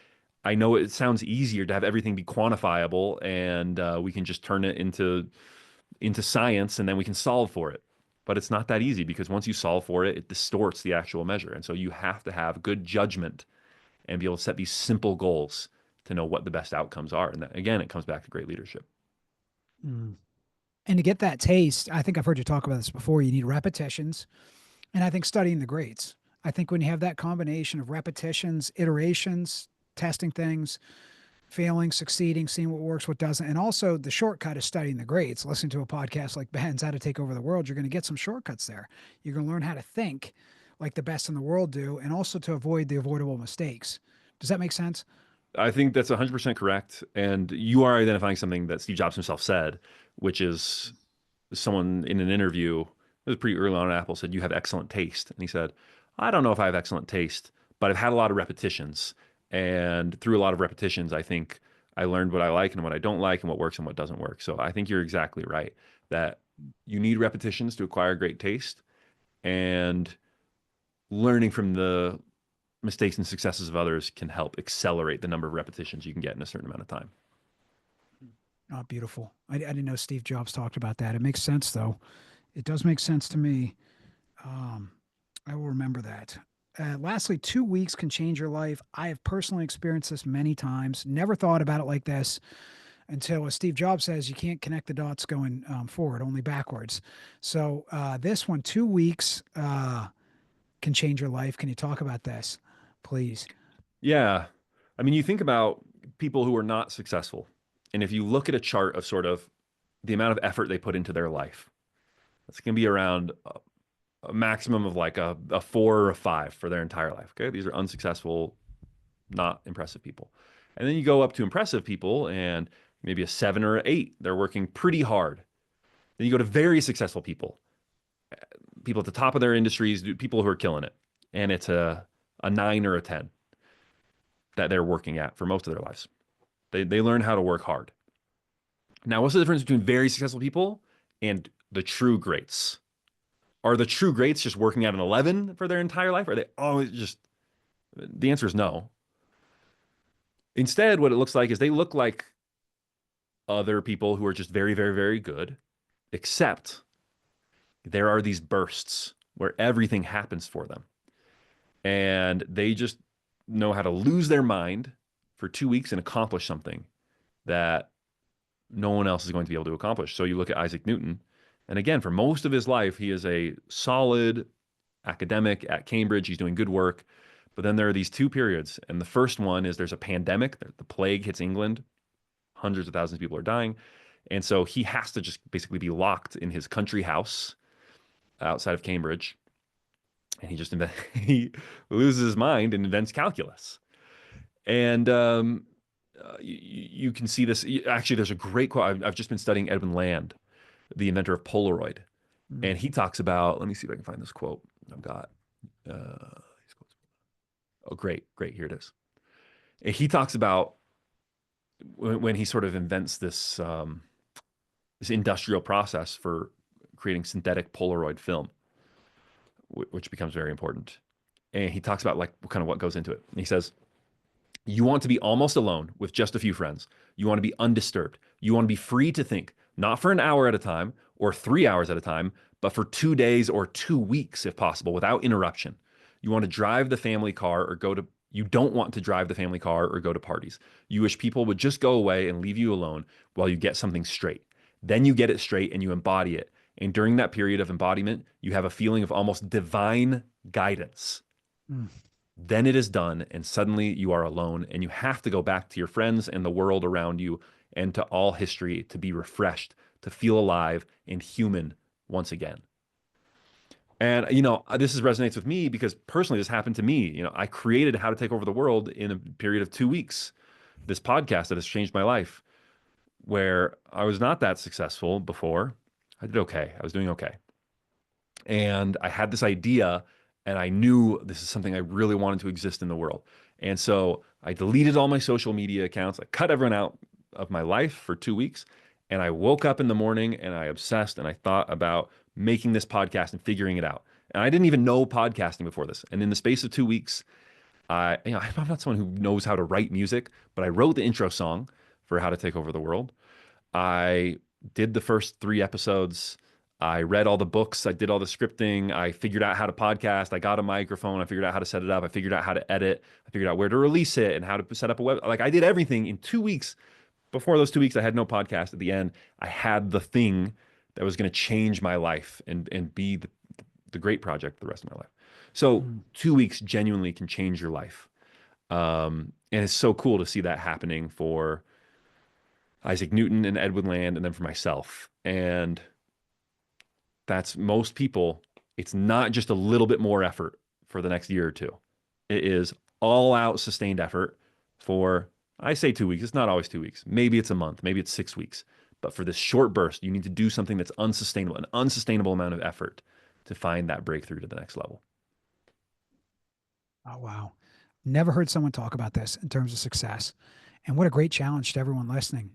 I know it sounds easier to have everything be quantifiable and we can just turn it into science and then we can solve for it. But it's not that easy because once you solve for it, it distorts the actual measure. And so you have to have good judgment and be able to set these simple goals to know what the best outcomes are. And that, again, it comes back to great leadership. Mm. And to get that taste, I think I've heard you talk about this before. You need repetitions, and I think studying the greats. I think when you have that combination of repetitions, iterations, testing things, failing, succeeding, seeing what works, what doesn't, and also the shortcut is studying the greats. Listening to a podcast like Ben's How to Take Over the World, you're going to get some shortcuts there. You're going to learn how to think like the best in the world do, and also to avoid the avoidable mistakes. Does that make sense? I think that's 100% correct. And you are identifying something that Steve Jobs himself said, which is someone in an interview, it was pretty early on at Apple, said, "You have excellent taste." And he said, "I don't know if I have excellent taste, but I've had a lot of repetitions. And through a lot of repetitions, I think I learned what I like and what I don't like and what works and what doesn't work." So I think you're exactly right that you need repetitions to acquire great taste and learning from the mistakes and successes of others can help accelerate the number of repetitions you can get in a certain amount of time. Oh, beautiful. I didn't know Steve Jobs talked about that. It makes sense, though. It does make sense to me. Um, I will remember that. Lastly, 2 weeks can change your life. I have personally experienced this many times. Never thought about it like this until, as Steve Jobs says, you can't connect the dots going forward, only backwards. So, this one, 2 weeks can change your life. Can you talk about this, please? Yeah. I mean, you think about people who are not successful, and if you look at a chart of sort of the amount of effort they put into their life, it's going to be around a maximum of like a 4 or a 5 for their entire life. Okay. These are unsuccessful, not impressive people. And then you go up to impressive people and maybe a 7 or a 8. They're working pretty hard. Then you go to very successful people, people at the top of their industries, people who are killing it. And it's a 9 or a 10 that they're working at for most of their lives. They learn how to work hard. Now, what's the difference between very successful people and the true greats? Are the true greats just working at an 11 for their entire life? Are they always just, the answer is no. Instead, what it looks like is they look like other people who are just very, very, very good, except there are these bursts where everything happens for them. And they just know how to lose their mind for 2 weeks and accomplish something that no one else is going to be able to accomplish. So you look at Isaac Newton, and again, for most of his life, he is a solid academic at Cambridge. He's doing good work. But then there are these 2 periods. And the first one is there's a pandemic, the plague hits England, hundreds of thousands of people are dying. And so he has to just basically be locked in his country house outside of Cambridge. And he just he loses his mind and invents calculus. And you can see this. Actually, there's a great quote. I've just been studying Edwin Land, the inventor of Polaroid, Mm. and he talks about. Let me see if I can find this quote. I've got. These quotes. Oh, great, great. Here it is. And he talks about when he sort of invents this industrial process for creating synthetic Polaroid film, which becomes very important. And he talks about like kind of what goes into it. And he says, "You want to be almost alone with just a few friends. You want to be undisturbed. You want to be free to think, not for an hour at a time or 3 hours at a time, but for 2 days or 2 weeks, if possible, without interruption. You want to drive the family car or go to, you don't want to drive the family car or go to parties. You wish people would just go away and leave you alone while you get something straight. Then you get it straight and you embody it. And during that period of embodiment, you have a feeling of almost divine guidance. Mm. Then it is done, and suddenly you are alone, and you have to go back to your friends and the world around you and to all history to be refreshed, to feel alive and human once again." And, this resonates with me because personally, this happened to me. I created How to Take Over the World in a period of 2 weeks. this podcast that has changed my life, where I was not that successful before. I did okay. I was doing okay. And I had this idea, and I knew this is something I really wanted to exist in the world. And so I deleted all my social media accounts. I cut everyone out of my life for 2 weeks. And I woke up in the morning and I obsessed and I thought about making this podcast and figuring it out. And I didn't even know podcasting before this. And in the space of 2 weeks, I'm not someone who knows how to write music, but I wrote the intro song for How to Take Over the World. I did the first 3 episodes. I read all the books. I did all the scripting. I figured out how to podcast. I got a microphone. I figured out how to set it up. I figured out how to edit. I figured out where to release it and how to set up a web. Like I did everything in 2 weeks. Before those 2 weeks, I had no podcast. At the end, I had the thing that was going to change my life and be the great project the rest of my life. So Mm. 2 weeks genuinely can change your life. And it's so cool to see that happening for Isaac Newton and Edwin Land, and then for myself. And that's most people. It's not just a little bit more effort for the next year or two. It is all out sustained effort for, I say 2 weeks. It's not always 2 weeks. Maybe it's a month. Maybe it's 6 weeks. But for this short burst, you need to do something that's unsustainable, an unsustainable amount of effort to find that breakthrough to the next level. Oh, wow. Never heard someone talk about this in terms of success. And what a great challenge to everyone listening.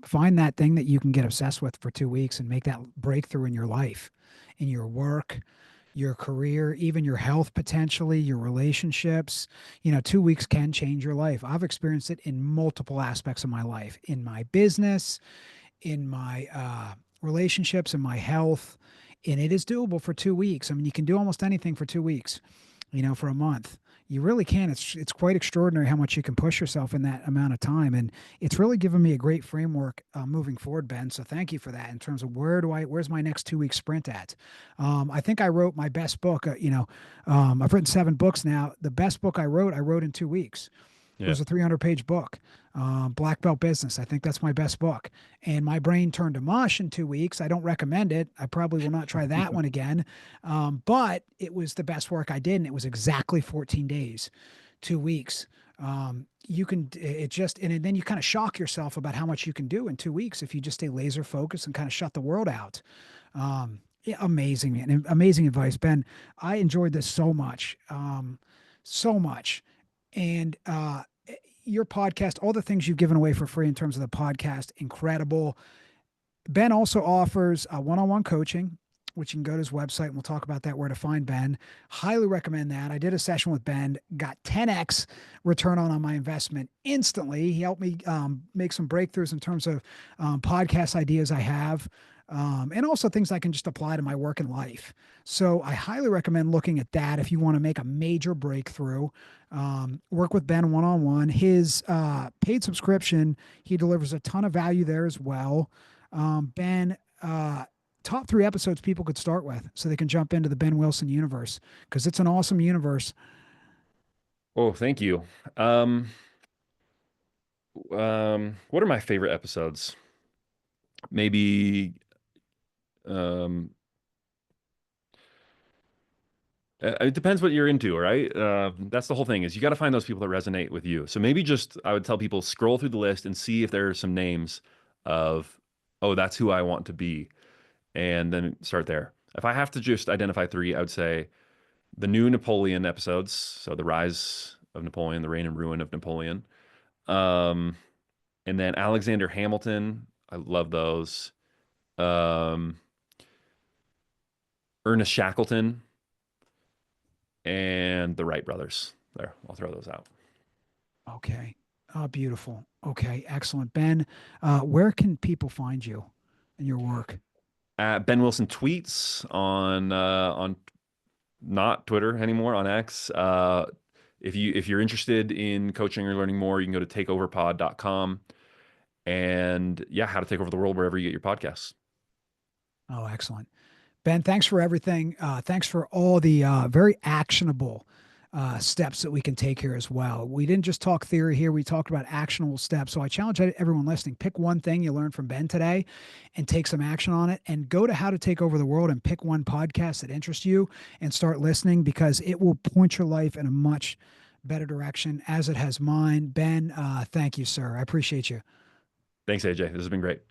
Find that thing that you can get obsessed with for 2 weeks and make that breakthrough in your life, in your work, your career, even your health, potentially, your relationships. 2 weeks can change your life. I've experienced it in multiple aspects of my life, in my business, in my relationships, in my health. And it is doable for 2 weeks. I mean, you can do almost anything for 2 weeks, for a month. You really can. It's quite extraordinary how much you can push yourself in that amount of time, and it's really given me a great framework moving forward, Ben. So thank you for that. In terms of where's my next 2 week sprint at? I think I wrote my best book. I've written 7 books now. The best book I wrote in 2 weeks. It Yeah. was a 300-page book, Black Belt Business. I think that's my best book. And my brain turned to mush in 2 weeks. I don't recommend it. I probably will not try that one again. But it was the best work I did. And it was exactly 14 days, 2 weeks. You can, it just, and then you kind of shock yourself about how much you can do in 2 weeks if you just stay laser focused and kind of shut the world out. Yeah, amazing, man. Amazing advice, Ben. I enjoyed this so much. So much. And your podcast, all the things you've given away for free in terms of the podcast, incredible. Ben also offers one-on-one coaching, which you can go to his website and we'll talk about that, where to find Ben. Highly recommend that. I did a session with Ben, got 10x return on my investment instantly. He helped me make some breakthroughs in terms of podcast ideas I have. And also things I can just apply to my work and life. So I highly recommend looking at that if you want to make a major breakthrough. Work with Ben one on one. His paid subscription, he delivers a ton of value there as well. Ben, top 3 episodes people could start with so they can jump into the Ben Wilson universe because it's an awesome universe. Oh, thank you. Um, what are my favorite episodes? Maybe um, it depends what you're into, right? That's the whole thing is you got to find those people that resonate with you. So maybe just I would tell people scroll through the list and see if there are some names of, oh, that's who I want to be, and then start there. If I have to just identify three, I would say the new Napoleon episodes, so the rise of Napoleon, the reign and ruin of Napoleon, um, and then Alexander Hamilton. I love those. Um, Ernest Shackleton and the Wright brothers. There, I'll throw those out. Okay. Oh, beautiful. Okay. Excellent. Ben, where can people find you and your work? At Ben Wilson tweets on not Twitter anymore, on X. If you're interested in coaching or learning more, you can go to takeoverpod.com, and yeah, how to take over the world wherever you get your podcasts. Oh, excellent. Ben, thanks for everything. Thanks for all the very actionable steps that we can take here as well. We didn't just talk theory here, we talked about actionable steps. So I challenge everyone listening, pick one thing you learned from Ben today and take some action on it, and go to How to Take Over the World and pick one podcast that interests you and start listening, because it will point your life in a much better direction as it has mine. Ben, thank you, sir. I appreciate you. Thanks, AJ. This has been great.